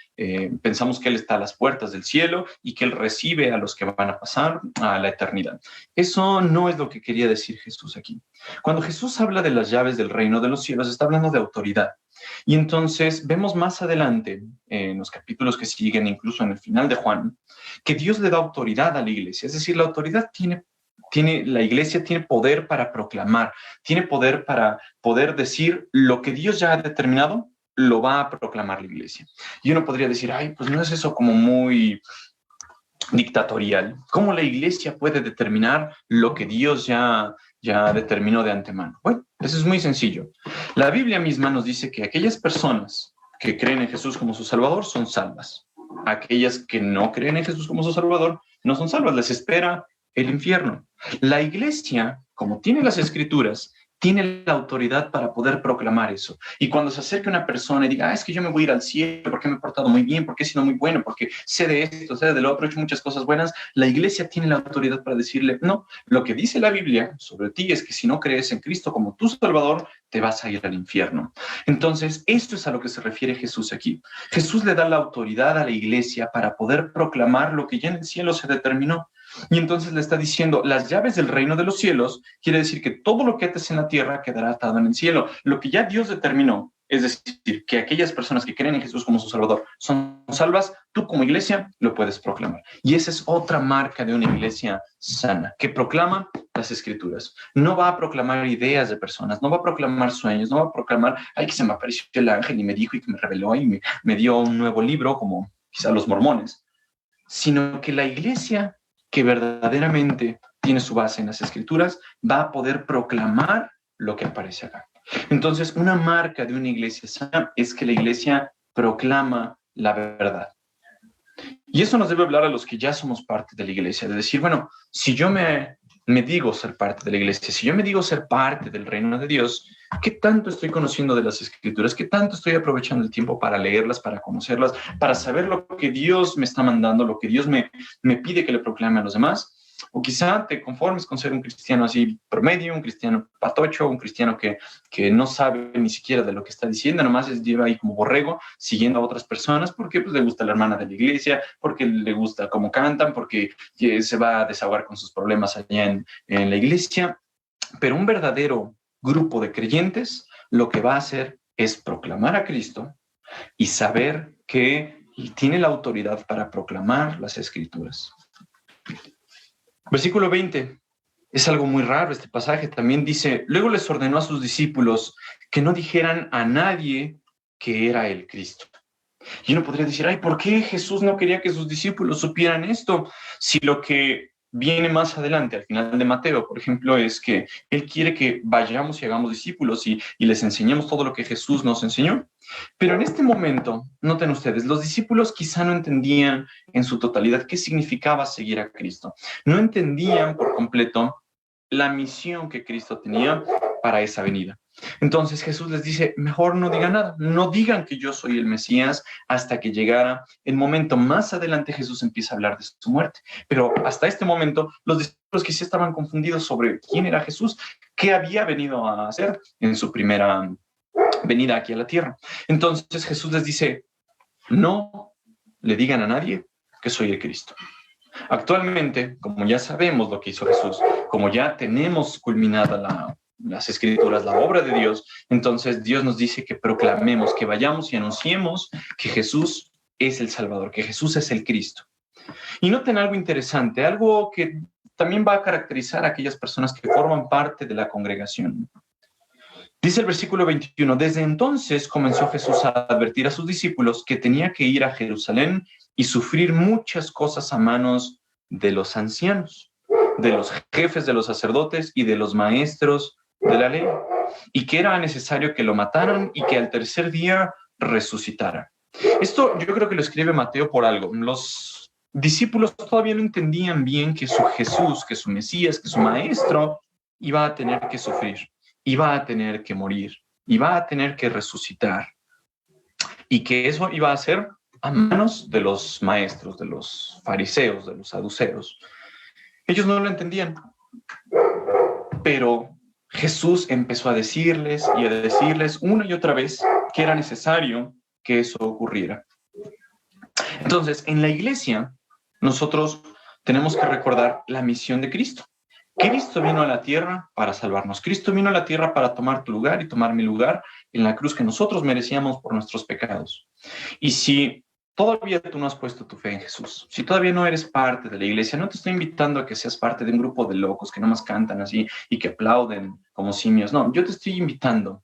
pensamos que él está a las puertas del cielo y que él recibe a los que van a pasar a la eternidad. Eso no es lo que quería decir Jesús aquí. Cuando Jesús habla de las llaves del reino de los cielos, está hablando de autoridad. Y entonces vemos más adelante, en los capítulos que siguen, incluso en el final de Juan, que Dios le da autoridad a la iglesia. Es decir, la autoridad la iglesia tiene poder para proclamar, tiene poder para poder decir lo que Dios ya ha determinado, lo va a proclamar la iglesia. Y uno podría decir, ay, pues no es eso como muy dictatorial. ¿Cómo la iglesia puede determinar lo que Dios ya determinó de antemano? Bueno, eso es muy sencillo. La Biblia misma nos dice que aquellas personas que creen en Jesús como su Salvador son salvas. Aquellas que no creen en Jesús como su Salvador no son salvas, les espera el infierno. La iglesia, como tiene las escrituras, tiene la autoridad para poder proclamar eso. Y cuando se acerque una persona y diga, es que yo me voy a ir al cielo porque me he portado muy bien, porque he sido muy bueno, porque sé de esto, sé de lo otro, he hecho muchas cosas buenas, la iglesia tiene la autoridad para decirle, no, lo que dice la Biblia sobre ti es que si no crees en Cristo como tu Salvador, te vas a ir al infierno. Entonces, esto es a lo que se refiere Jesús aquí. Jesús le da la autoridad a la iglesia para poder proclamar lo que ya en el cielo se determinó. Y entonces le está diciendo, las llaves del reino de los cielos, quiere decir que todo lo que ates en la tierra quedará atado en el cielo. Lo que ya Dios determinó, es decir, que aquellas personas que creen en Jesús como su Salvador son salvas, tú como iglesia lo puedes proclamar. Y esa es otra marca de una iglesia sana, que proclama las escrituras. No va a proclamar ideas de personas, no va a proclamar sueños, no va a proclamar, ay, que se me apareció el ángel y me dijo y que me reveló y me dio un nuevo libro, como quizá los mormones, sino que la iglesia que verdaderamente tiene su base en las escrituras, va a poder proclamar lo que aparece acá. Entonces, una marca de una iglesia sana es que la iglesia proclama la verdad. Y eso nos debe hablar a los que ya somos parte de la iglesia, de decir, bueno, si yo me digo ser parte de la iglesia, si yo me digo ser parte del reino de Dios, ¿qué tanto estoy conociendo de las escrituras? ¿Qué tanto estoy aprovechando el tiempo para leerlas, para conocerlas, para saber lo que Dios me está mandando, lo que Dios me pide que le proclame a los demás? O quizá te conformes con ser un cristiano así promedio, un cristiano patocho, un cristiano que no sabe ni siquiera de lo que está diciendo, nomás lleva ahí como borrego siguiendo a otras personas porque pues, le gusta la hermana de la iglesia, porque le gusta cómo cantan, porque se va a desahogar con sus problemas allá en la iglesia. Pero un verdadero grupo de creyentes lo que va a hacer es proclamar a Cristo y saber que tiene la autoridad para proclamar las escrituras. Versículo 20, es algo muy raro este pasaje, también dice, luego les ordenó a sus discípulos que no dijeran a nadie que era el Cristo. Y uno podría decir, ay, ¿por qué Jesús no quería que sus discípulos supieran esto? Si lo que viene más adelante, al final de Mateo, por ejemplo, es que Él quiere que vayamos y hagamos discípulos y les enseñemos todo lo que Jesús nos enseñó. Pero en este momento, noten ustedes, los discípulos quizá no entendían en su totalidad qué significaba seguir a Cristo. No entendían por completo la misión que Cristo tenía para esa venida. Entonces Jesús les dice, mejor no digan nada, no digan que yo soy el Mesías hasta que llegara el momento. Más adelante Jesús empieza a hablar de su muerte, pero hasta este momento los discípulos quizá estaban confundidos sobre quién era Jesús, qué había venido a hacer en su primera venida aquí a la tierra. Entonces Jesús les dice, no le digan a nadie que soy el Cristo. Actualmente, como ya sabemos lo que hizo Jesús, como ya tenemos culminada las escrituras, la obra de Dios, entonces Dios nos dice que proclamemos, que vayamos y anunciemos que Jesús es el Salvador, que Jesús es el Cristo. Y noten algo interesante, algo que también va a caracterizar a aquellas personas que forman parte de la congregación. Dice el versículo 21, desde entonces comenzó Jesús a advertir a sus discípulos que tenía que ir a Jerusalén y sufrir muchas cosas a manos de los ancianos, de los jefes de los sacerdotes y de los maestros de la ley, y que era necesario que lo mataran y que al tercer día resucitara. Esto yo creo que lo escribe Mateo por algo. Los discípulos todavía no entendían bien que su Jesús, que su Mesías, que su Maestro iba a tener que sufrir, iba a tener que morir, iba a tener que resucitar, y que eso iba a ser a manos de los maestros, de los fariseos, de los saduceos. Ellos no lo entendían, pero Jesús empezó a decirles y a decirles una y otra vez que era necesario que eso ocurriera. Entonces, en la iglesia, nosotros tenemos que recordar la misión de Cristo. Cristo vino a la tierra para salvarnos. Cristo vino a la tierra para tomar tu lugar y tomar mi lugar en la cruz que nosotros merecíamos por nuestros pecados. Y si todavía tú no has puesto tu fe en Jesús, si todavía no eres parte de la iglesia, no te estoy invitando a que seas parte de un grupo de locos que nomás cantan así y que aplauden como simios. No, yo te estoy invitando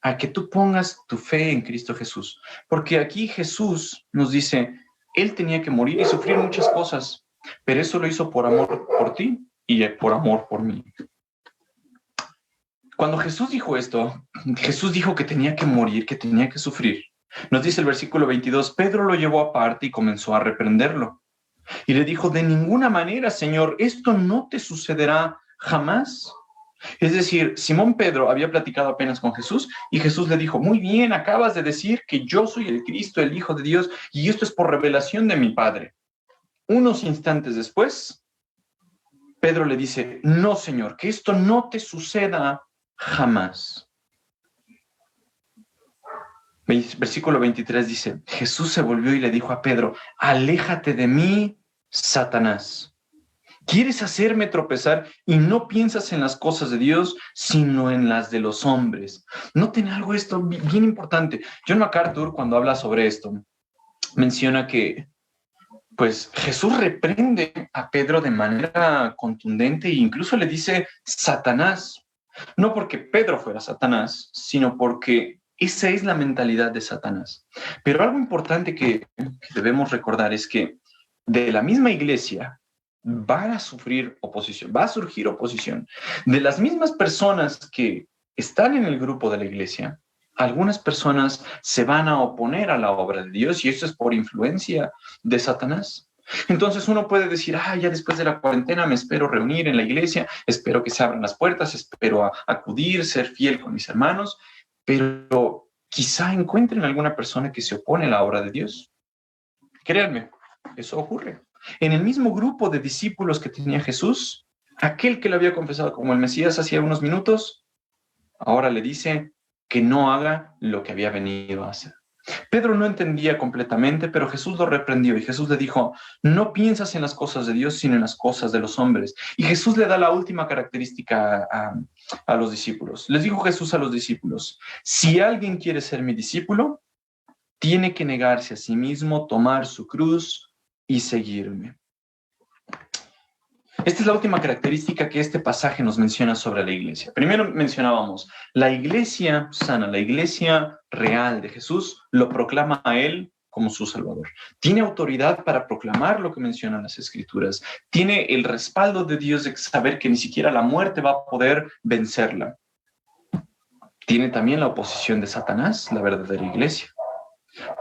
a que tú pongas tu fe en Cristo Jesús. Porque aquí Jesús nos dice, Él tenía que morir y sufrir muchas cosas, pero eso lo hizo por amor por ti y por amor por mí. Cuando Jesús dijo esto, Jesús dijo que tenía que morir, que tenía que sufrir. Nos dice el versículo 22, Pedro lo llevó aparte y comenzó a reprenderlo. Y le dijo, de ninguna manera, Señor, esto no te sucederá jamás. Es decir, Simón Pedro había platicado apenas con Jesús y Jesús le dijo, muy bien, acabas de decir que yo soy el Cristo, el Hijo de Dios, y esto es por revelación de mi Padre. Unos instantes después, Pedro le dice, no, Señor, que esto no te suceda jamás. Versículo 23 dice, Jesús se volvió y le dijo a Pedro, aléjate de mí, Satanás. Quieres hacerme tropezar y no piensas en las cosas de Dios, sino en las de los hombres. Noten algo esto bien importante. John MacArthur, cuando habla sobre esto, menciona que pues Jesús reprende a Pedro de manera contundente e incluso le dice Satanás. No porque Pedro fuera Satanás, sino porque esa es la mentalidad de Satanás. Pero algo importante que debemos recordar es que de la misma iglesia va a sufrir oposición, va a surgir oposición. De las mismas personas que están en el grupo de la iglesia, algunas personas se van a oponer a la obra de Dios y eso es por influencia de Satanás. Entonces uno puede decir, ya después de la cuarentena me espero reunir en la iglesia, espero que se abran las puertas, espero acudir, ser fiel con mis hermanos, pero quizá encuentren alguna persona que se opone a la obra de Dios. Créanme, eso ocurre. En el mismo grupo de discípulos que tenía Jesús, aquel que lo había confesado como el Mesías hacía unos minutos, ahora le dice que no haga lo que había venido a hacer. Pedro no entendía completamente, pero Jesús lo reprendió y Jesús le dijo, no piensas en las cosas de Dios, sino en las cosas de los hombres. Y Jesús le da la última característica a los discípulos. Les dijo Jesús a los discípulos, si alguien quiere ser mi discípulo, tiene que negarse a sí mismo, tomar su cruz y seguirme. Esta es la última característica que este pasaje nos menciona sobre la iglesia. Primero mencionábamos, la iglesia sana, la iglesia real de Jesús, lo proclama a Él como su Salvador. Tiene autoridad para proclamar lo que mencionan las Escrituras. Tiene el respaldo de Dios de saber que ni siquiera la muerte va a poder vencerla. Tiene también la oposición de Satanás, la verdadera iglesia.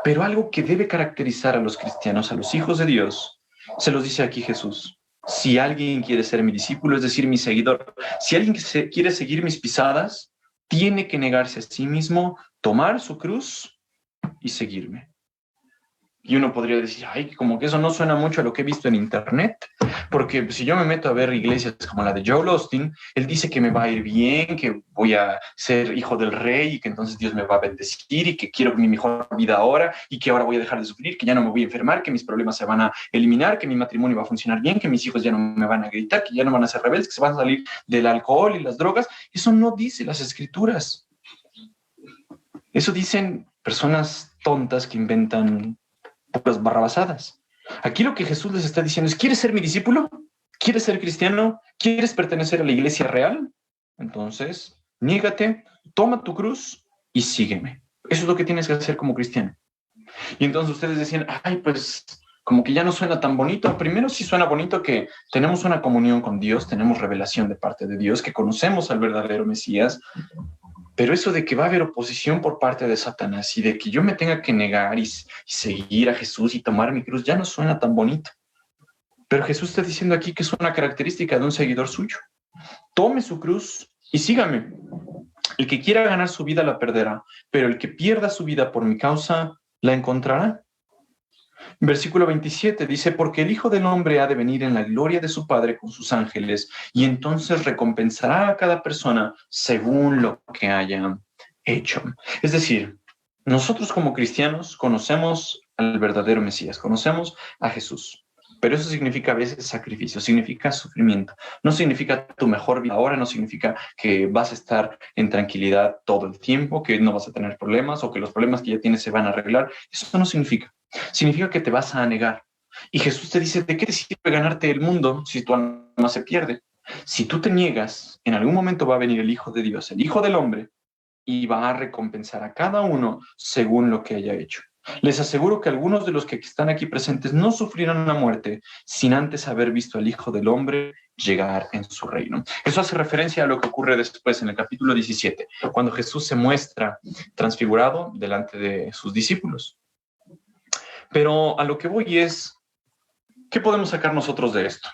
Pero algo que debe caracterizar a los cristianos, a los hijos de Dios, se los dice aquí Jesús. Si alguien quiere ser mi discípulo, es decir, mi seguidor, si alguien quiere seguir mis pisadas, tiene que negarse a sí mismo, tomar su cruz y seguirme. Y uno podría decir, ay, como que eso no suena mucho a lo que he visto en internet, porque si yo me meto a ver iglesias como la de Joel Osteen, él dice que me va a ir bien, que voy a ser hijo del rey y que entonces Dios me va a bendecir y que quiero mi mejor vida ahora y que ahora voy a dejar de sufrir, que ya no me voy a enfermar, que mis problemas se van a eliminar, que mi matrimonio va a funcionar bien, que mis hijos ya no me van a gritar, que ya no van a ser rebeldes, que se van a salir del alcohol y las drogas. Eso no dice las escrituras. Eso dicen personas tontas que inventan puras barrabasadas. Aquí lo que Jesús les está diciendo es, ¿quieres ser mi discípulo? ¿Quieres ser cristiano? ¿Quieres pertenecer a la iglesia real? Entonces, niégate, toma tu cruz y sígueme. Eso es lo que tienes que hacer como cristiano. Y entonces ustedes decían, ay, pues como que ya no suena tan bonito. Primero sí suena bonito que tenemos una comunión con Dios, tenemos revelación de parte de Dios, que conocemos al verdadero Mesías. Pero eso de que va a haber oposición por parte de Satanás y de que yo me tenga que negar y seguir a Jesús y tomar mi cruz, ya no suena tan bonito. Pero Jesús está diciendo aquí que es una característica de un seguidor suyo. Tome su cruz y sígame. El que quiera ganar su vida la perderá, pero el que pierda su vida por mi causa la encontrará. Versículo 27 dice, porque el Hijo del Hombre ha de venir en la gloria de su Padre con sus ángeles, y entonces recompensará a cada persona según lo que haya hecho. Es decir, nosotros como cristianos conocemos al verdadero Mesías, conocemos a Jesús, pero eso significa a veces sacrificio, significa sufrimiento. No significa tu mejor vida ahora, no significa que vas a estar en tranquilidad todo el tiempo, que no vas a tener problemas o que los problemas que ya tienes se van a arreglar. Eso no significa. Significa que te vas a negar. Y Jesús te dice, ¿de qué te sirve ganarte el mundo si tu alma se pierde? Si tú te niegas, en algún momento va a venir el Hijo de Dios, el Hijo del Hombre, y va a recompensar a cada uno según lo que haya hecho. Les aseguro que algunos de los que están aquí presentes no sufrirán una muerte sin antes haber visto al Hijo del Hombre llegar en su reino. Eso hace referencia a lo que ocurre después en el capítulo 17, cuando Jesús se muestra transfigurado delante de sus discípulos. Pero a lo que voy es, ¿qué podemos sacar nosotros de esto?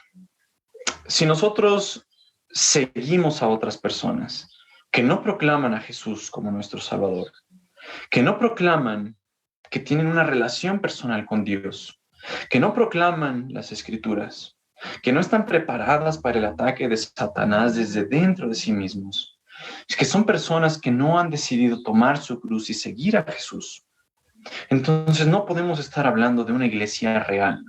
Si nosotros seguimos a otras personas que no proclaman a Jesús como nuestro Salvador, que no proclaman que tienen una relación personal con Dios, que no proclaman las Escrituras, que no están preparadas para el ataque de Satanás desde dentro de sí mismos, que son personas que no han decidido tomar su cruz y seguir a Jesús, entonces no podemos estar hablando de una iglesia real.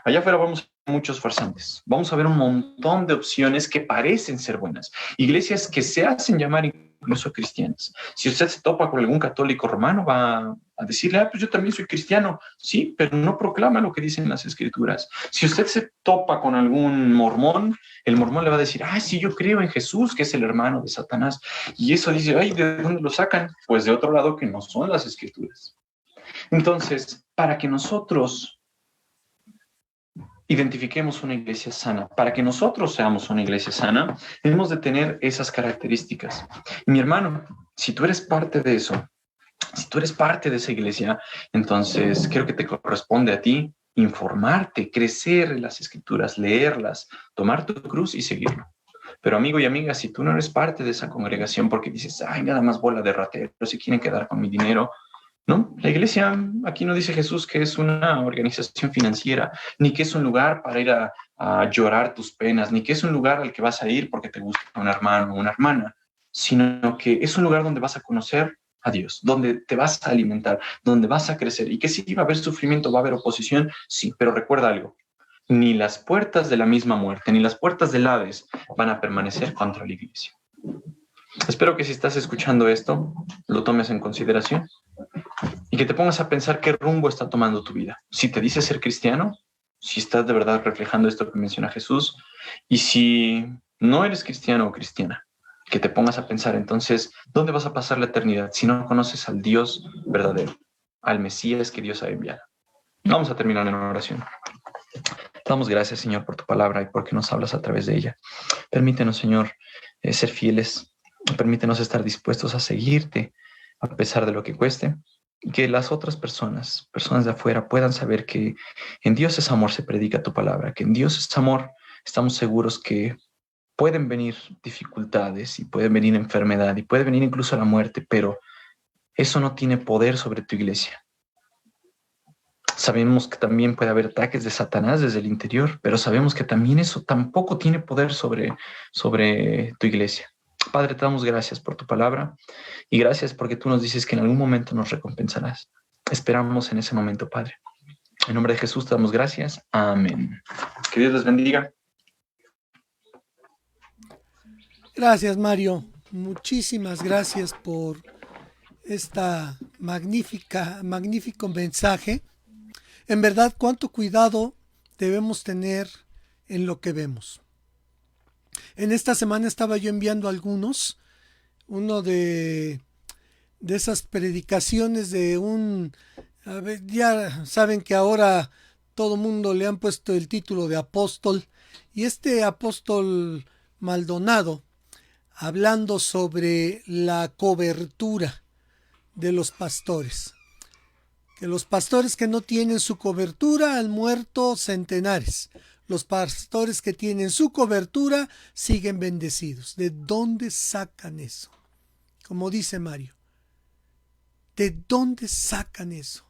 Allá afuera vamos a ver muchos farsantes, vamos a ver un montón de opciones que parecen ser buenas, iglesias que se hacen llamar incluso cristianas. Si usted se topa con algún católico romano, va a decirle, pues yo también soy cristiano, sí, pero no proclama lo que dicen las escrituras. Si usted se topa con algún mormón, el mormón le va a decir, sí, yo creo en Jesús, que es el hermano de Satanás. Y eso dice, ¿de dónde lo sacan? Pues de otro lado que no son las escrituras. Entonces, para que nosotros identifiquemos una iglesia sana, para que nosotros seamos una iglesia sana, debemos de tener esas características. Y mi hermano, si tú eres parte de eso, si tú eres parte de esa iglesia, entonces creo que te corresponde a ti informarte, crecer en las escrituras, leerlas, tomar tu cruz y seguirlo. Pero amigo y amiga, si tú no eres parte de esa congregación porque dices, nada más bola de rateros, si quieren quedar con mi dinero, ¿no? La iglesia, aquí no dice Jesús que es una organización financiera, ni que es un lugar para ir a llorar tus penas, ni que es un lugar al que vas a ir porque te gusta un hermano o una hermana, sino que es un lugar donde vas a conocer a Dios, donde te vas a alimentar, donde vas a crecer, y que sí va a haber sufrimiento, va a haber oposición, sí, pero recuerda algo, ni las puertas de la misma muerte, ni las puertas del Hades van a permanecer contra la iglesia. Espero que si estás escuchando esto, lo tomes en consideración y que te pongas a pensar qué rumbo está tomando tu vida. Si te dices ser cristiano, si estás de verdad reflejando esto que menciona Jesús, y si no eres cristiano o cristiana, que te pongas a pensar entonces, ¿dónde vas a pasar la eternidad si no conoces al Dios verdadero, al Mesías que Dios ha enviado? Vamos a terminar en oración. Damos gracias, Señor, por tu palabra y porque nos hablas a través de ella. Permítenos, Señor, ser fieles. Permítenos estar dispuestos a seguirte a pesar de lo que cueste, y que las otras personas de afuera, puedan saber que en Dios es amor se predica tu palabra, que en Dios es amor estamos seguros que pueden venir dificultades y puede venir enfermedad y puede venir incluso la muerte, pero eso no tiene poder sobre tu iglesia. Sabemos que también puede haber ataques de Satanás desde el interior, pero sabemos que también eso tampoco tiene poder sobre tu iglesia. Padre, te damos gracias por tu palabra y gracias porque tú nos dices que en algún momento nos recompensarás. Esperamos en ese momento, Padre. En nombre de Jesús te damos gracias. Amén. Que Dios les bendiga. Gracias, Mario. Muchísimas gracias por esta magnífico mensaje. En verdad, cuánto cuidado debemos tener en lo que vemos. En esta semana estaba yo enviando algunos, uno de esas predicaciones de a ver, ya saben que ahora todo mundo le han puesto el título de apóstol, y este apóstol Maldonado, hablando sobre la cobertura de los pastores, que los pastores que no tienen su cobertura han muerto centenares. Los pastores que tienen su cobertura siguen bendecidos. ¿De dónde sacan eso? Como dice Mario, ¿de dónde sacan eso?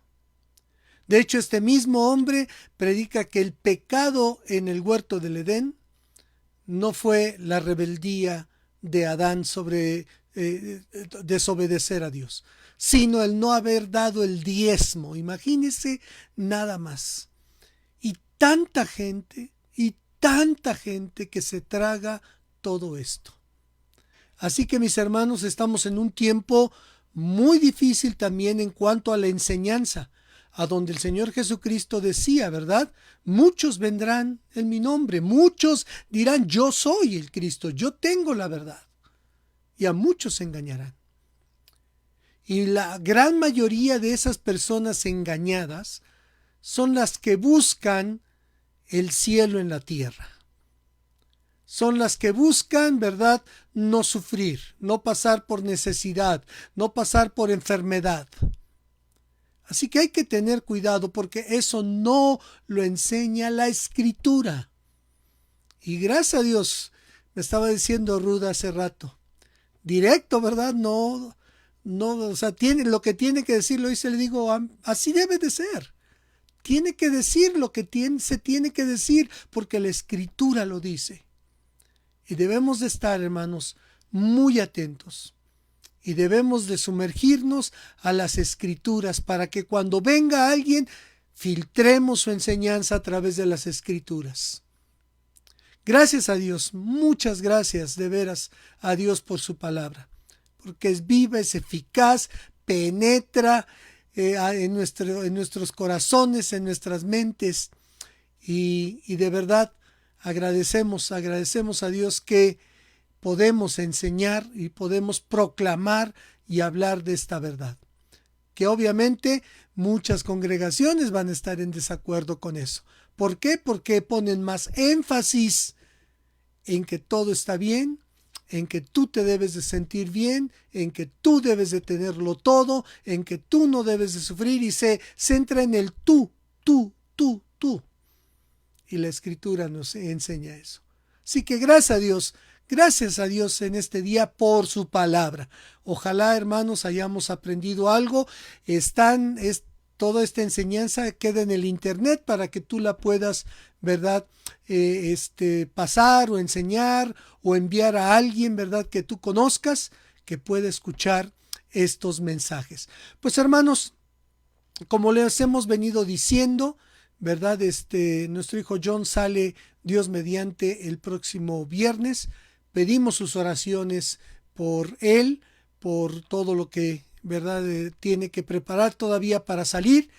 De hecho, este mismo hombre predica que el pecado en el huerto del Edén no fue la rebeldía de Adán sobre desobedecer a Dios, sino el no haber dado el diezmo. Imagínense nada más. Y tanta gente que se traga todo esto. Así que, mis hermanos, estamos en un tiempo muy difícil también en cuanto a la enseñanza, a donde el Señor Jesucristo decía, ¿verdad? Muchos vendrán en mi nombre, muchos dirán, yo soy el Cristo, yo tengo la verdad. Y a muchos se engañarán. Y la gran mayoría de esas personas engañadas son las que buscan el cielo en la tierra. Son las que buscan, ¿verdad?, no sufrir, no pasar por necesidad, no pasar por enfermedad. Así que hay que tener cuidado porque eso no lo enseña la Escritura. Y gracias a Dios, me estaba diciendo Ruda hace rato, directo, ¿verdad? No, o sea, lo que tiene que decir lo dice, le digo, así debe de ser. Tiene que decir lo que se tiene que decir porque la Escritura lo dice. Y debemos de estar, hermanos, muy atentos. Y debemos de sumergirnos a las Escrituras para que cuando venga alguien, filtremos su enseñanza a través de las Escrituras. Gracias a Dios, muchas gracias de veras a Dios por su palabra. Porque es viva, es eficaz, penetra en nuestros corazones, en nuestras mentes, y de verdad agradecemos a Dios que podemos enseñar y podemos proclamar y hablar de esta verdad, que obviamente muchas congregaciones van a estar en desacuerdo con eso. ¿Por qué? Porque ponen más énfasis en que todo está bien, en que tú te debes de sentir bien, en que tú debes de tenerlo todo, en que tú no debes de sufrir, y se centra en el tú. Y la Escritura nos enseña eso. Así que gracias a Dios en este día por su palabra. Ojalá, hermanos, hayamos aprendido algo. Toda esta enseñanza queda en el internet para que tú la puedas, ¿verdad?, pasar o enseñar o enviar a alguien, ¿verdad?, que tú conozcas, que pueda escuchar estos mensajes. Pues, hermanos, como les hemos venido diciendo, ¿verdad?, nuestro hijo John sale, Dios mediante, el próximo viernes. Pedimos sus oraciones por él, por todo lo que, ¿verdad?, tiene que preparar todavía para salir.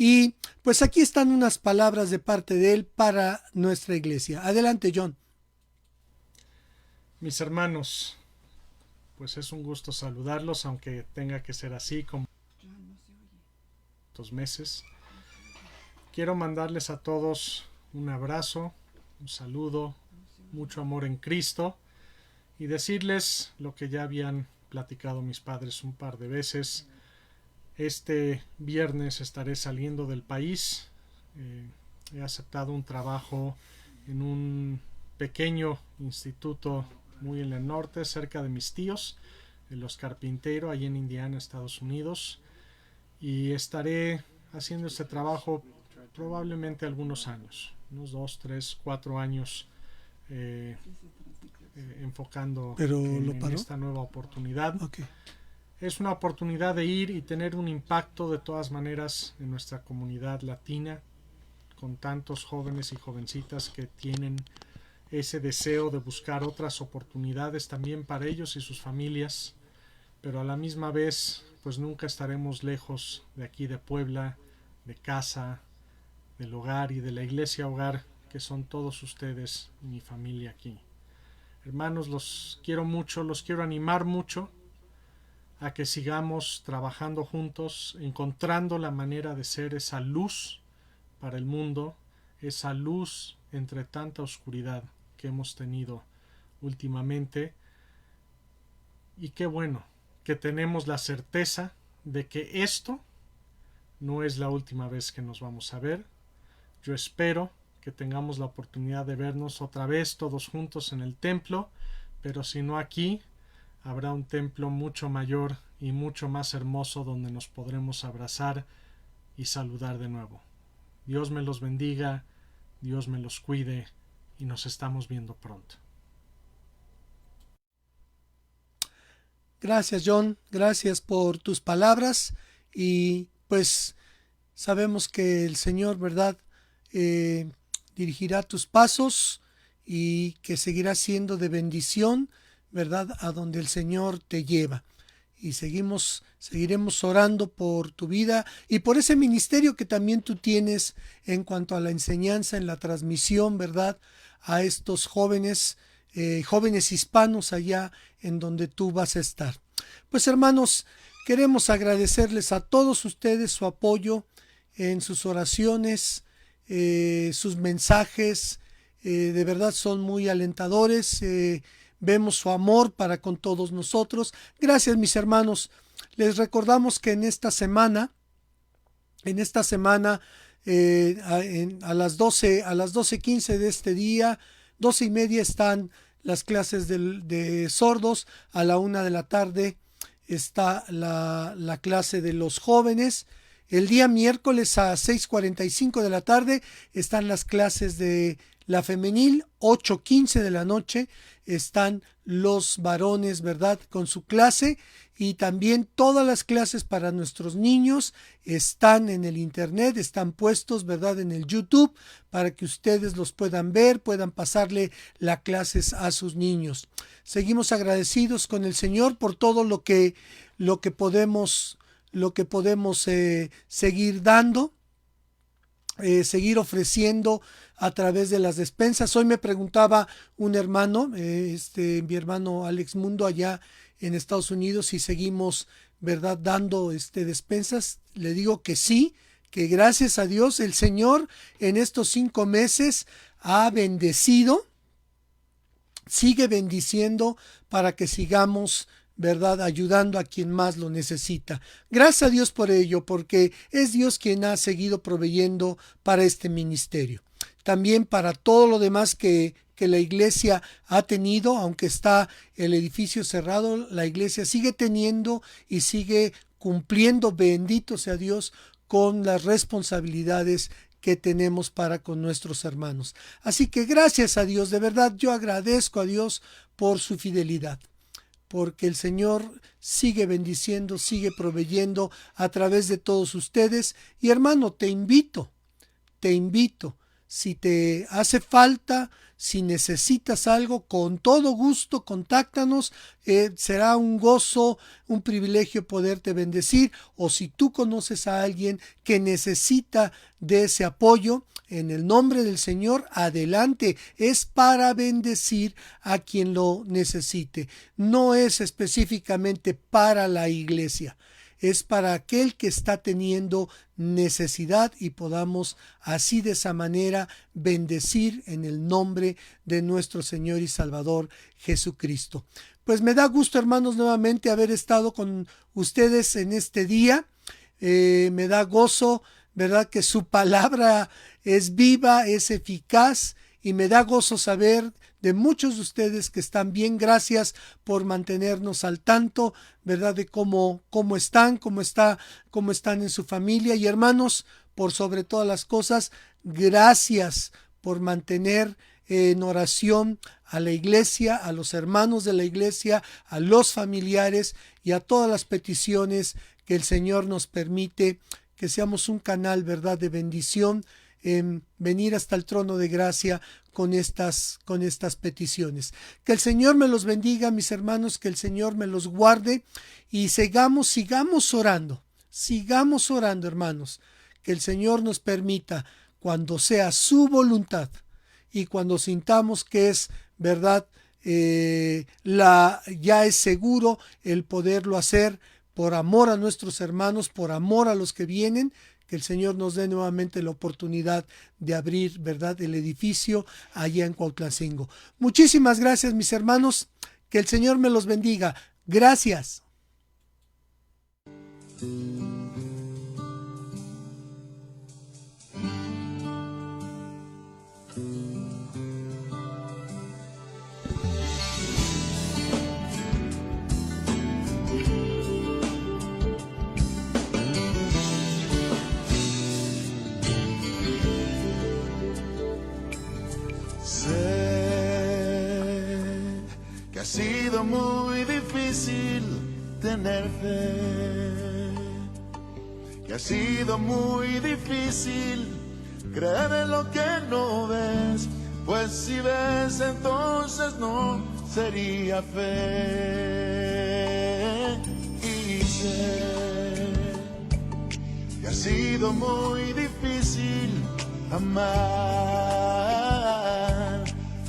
Y pues aquí están unas palabras de parte de él para nuestra iglesia. Adelante, John. Mis hermanos, pues es un gusto saludarlos, aunque tenga que ser así como estos meses. Quiero mandarles a todos un abrazo, un saludo, mucho amor en Cristo, y decirles lo que ya habían platicado mis padres un par de veces. Este viernes estaré saliendo del país. He aceptado un trabajo en un pequeño instituto muy en el norte, cerca de mis tíos, en Los Carpintero, allí en Indiana, Estados Unidos, y estaré haciendo este trabajo probablemente algunos años, unos 2, 3, 4 años, enfocando en esta nueva oportunidad. Okay. Es una oportunidad de ir y tener un impacto de todas maneras en nuestra comunidad latina, con tantos jóvenes y jovencitas que tienen ese deseo de buscar otras oportunidades también para ellos y sus familias, pero a la misma vez pues nunca estaremos lejos de aquí, de Puebla, de casa, del hogar y de la iglesia hogar, que son todos ustedes y mi familia aquí. Hermanos, los quiero mucho, los quiero animar mucho a que sigamos trabajando juntos, encontrando la manera de ser esa luz para el mundo, esa luz entre tanta oscuridad que hemos tenido últimamente. Y qué bueno que tenemos la certeza de que esto no es la última vez que nos vamos a ver. Yo espero que tengamos la oportunidad de vernos otra vez todos juntos en el templo, pero si no aquí, habrá un templo mucho mayor y mucho más hermoso donde nos podremos abrazar y saludar de nuevo. Dios me los bendiga, Dios me los cuide y nos estamos viendo pronto. Gracias, John. Gracias por tus palabras. Y pues sabemos que el Señor, ¿verdad?, dirigirá tus pasos y que seguirá siendo de bendición, ¿verdad?, a donde el Señor te lleva. Y seguiremos orando por tu vida y por ese ministerio que también tú tienes en cuanto a la enseñanza, en la transmisión, ¿verdad?, a estos jóvenes hispanos allá en donde tú vas a estar. Pues hermanos, queremos agradecerles a todos ustedes su apoyo en sus oraciones, sus mensajes, de verdad son muy alentadores. Vemos su amor para con todos nosotros. Gracias, mis hermanos. Les recordamos que en esta semana, a las 12:15 de este día, 12:30 están las clases de sordos. A la 1 de la tarde está la clase de los jóvenes. El día miércoles a 6:45 de la tarde están las clases de la femenil. 8:15 de la noche están los varones, ¿verdad?, con su clase. Y también todas las clases para nuestros niños están en el internet, están puestos, ¿verdad?, en el YouTube, para que ustedes los puedan ver, puedan pasarle las clases a sus niños. Seguimos agradecidos con el Señor por todo lo que podemos seguir dando, seguir ofreciendo a través de las despensas. Hoy me preguntaba un hermano, mi hermano Alex Mundo allá en Estados Unidos, si seguimos, ¿verdad?, dando despensas. Le digo que sí, que gracias a Dios el Señor en estos 5 meses ha bendecido, sigue bendiciendo para que sigamos, ¿verdad?, ayudando a quien más lo necesita. Gracias a Dios por ello, porque es Dios quien ha seguido proveyendo para este ministerio. También para todo lo demás que la iglesia ha tenido, aunque está el edificio cerrado, la iglesia sigue teniendo y sigue cumpliendo, bendito sea Dios, con las responsabilidades que tenemos para con nuestros hermanos. Así que gracias a Dios, de verdad yo agradezco a Dios por su fidelidad, porque el Señor sigue bendiciendo, sigue proveyendo a través de todos ustedes. Y hermano, te invito, si te hace falta, si necesitas algo, con todo gusto, contáctanos. Será un gozo, un privilegio poderte bendecir. O si tú conoces a alguien que necesita de ese apoyo, en el nombre del Señor, adelante. Es para bendecir a quien lo necesite. No es específicamente para la iglesia. es para aquel que está teniendo necesidad y podamos así de esa manera bendecir en el nombre de nuestro Señor y Salvador Jesucristo. Pues me da gusto, hermanos, nuevamente haber estado con ustedes en este día. Me da gozo, ¿verdad?, que su palabra es viva, es eficaz, y me da gozo saber de muchos de ustedes que están bien. Gracias por mantenernos al tanto, ¿verdad?, de cómo están en su familia. Y hermanos, por sobre todas las cosas, gracias por mantener en oración a la iglesia, a los hermanos de la iglesia, a los familiares y a todas las peticiones que el Señor nos permite, que seamos un canal, ¿verdad?, de bendición, en venir hasta el trono de gracia con estas peticiones. Que el Señor me los bendiga, mis hermanos, que el Señor me los guarde, y sigamos orando, hermanos, que el Señor nos permita, cuando sea su voluntad y cuando sintamos que es verdad, ya es seguro el poderlo hacer por amor a nuestros hermanos, por amor a los que vienen, que el Señor nos dé nuevamente la oportunidad de abrir, ¿verdad?, el edificio allá en Cuautlancingo. Muchísimas gracias, mis hermanos. Que el Señor me los bendiga. Gracias. Ha sido muy difícil tener fe, que ha sido muy difícil creer en lo que no ves, pues si ves entonces no sería fe. Y sé que ha sido muy difícil amar,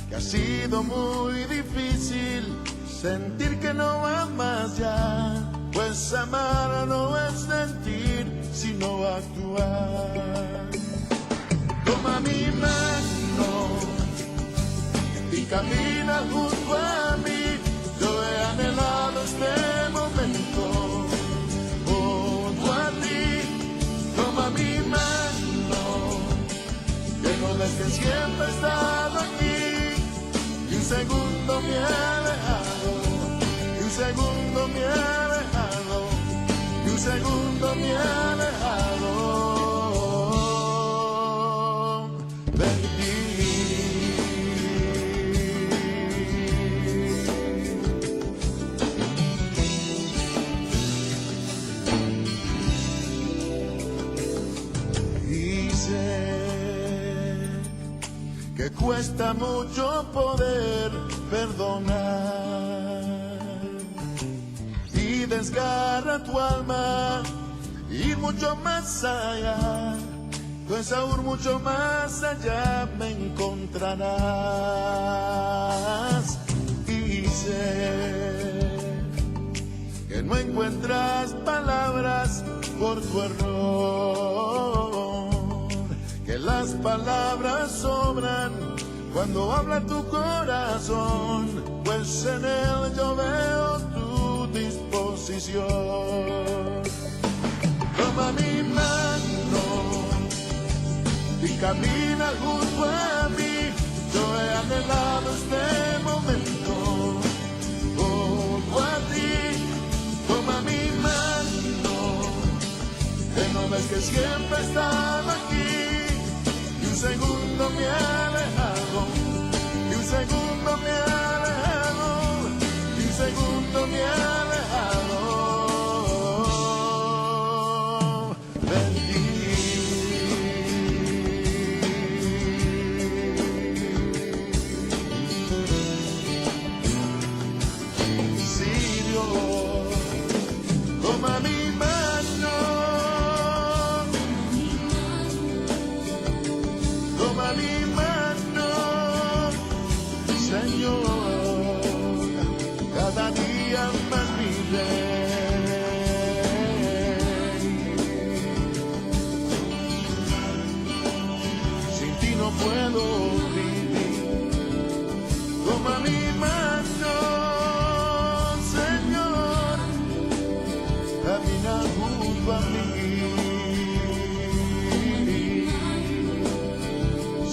que ha sido muy difícil sentir que no amas ya, pues amar no es sentir, sino actuar. Toma mi mano y camina junto a mí, yo he anhelado este momento junto a ti. Toma mi mano, que no ves que siempre he estado aquí. Un segundo me ha dejado, y un segundo me ha dejado, y un segundo me ha dejado. Y sé que cuesta mucho poder perdonar y desgarra tu alma, ir mucho más allá, pues aún mucho más allá me encontrarás. Y sé que no encuentras palabras por tu error, que las palabras sobran cuando habla tu corazón, pues en él yo veo tu disposición. Toma mi mano y camina junto a mí, yo he anhelado este momento junto a ti. Toma mi mano, que no ves que siempre he estado aquí. Un segundo me ha dejado, y un segundo me ha dejado, y un segundo me ha dejado. Sí, Dios, toma mi mano, toma mi mano, Señor, cada día más mi rey. puedo vivir. Toma mi mano, Señor, camina junto a mí.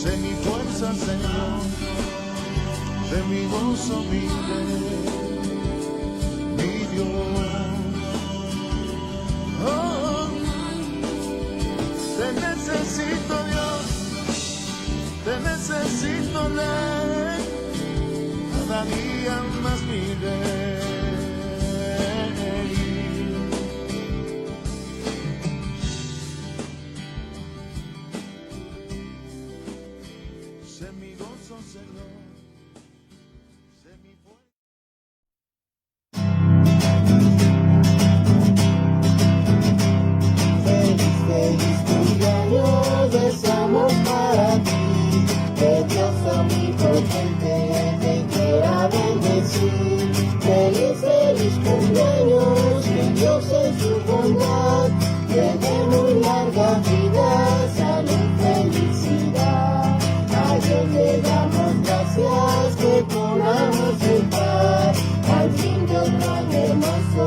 Sé mi fuerza, Señor, sé mi gozo, mi rey, mi Dios. Oh, te necesito, Dios, te necesito, Rey, cada día más, mi Rey. Sé mi gozo, Señor, sé mi fuerza. Feliz cumpleaños deseamos para ti, que Dios omnipotente te quiera bendecir. Feliz cumpleaños, que Dios en su bondad te dé muy larga vida, salud, felicidad. A Dios le damos gracias que podamos estar al fin de otro año hermoso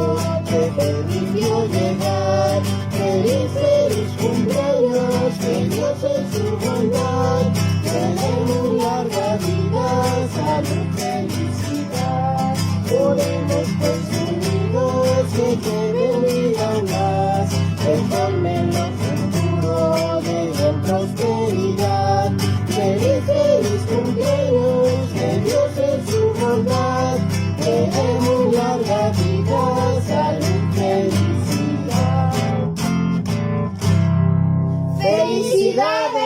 que permitió llegar. Feliz cumpleaños, que Dios en su bondad te dé muy larga vida, salud, felicidad. Oremos pues unidos que te bendigan más, que formen lo futuro de gran prosperidad. Feliz cumpleaños, que Dios en su bondad te dé muy larga vida, salud, felicidad. ¡Felicidades!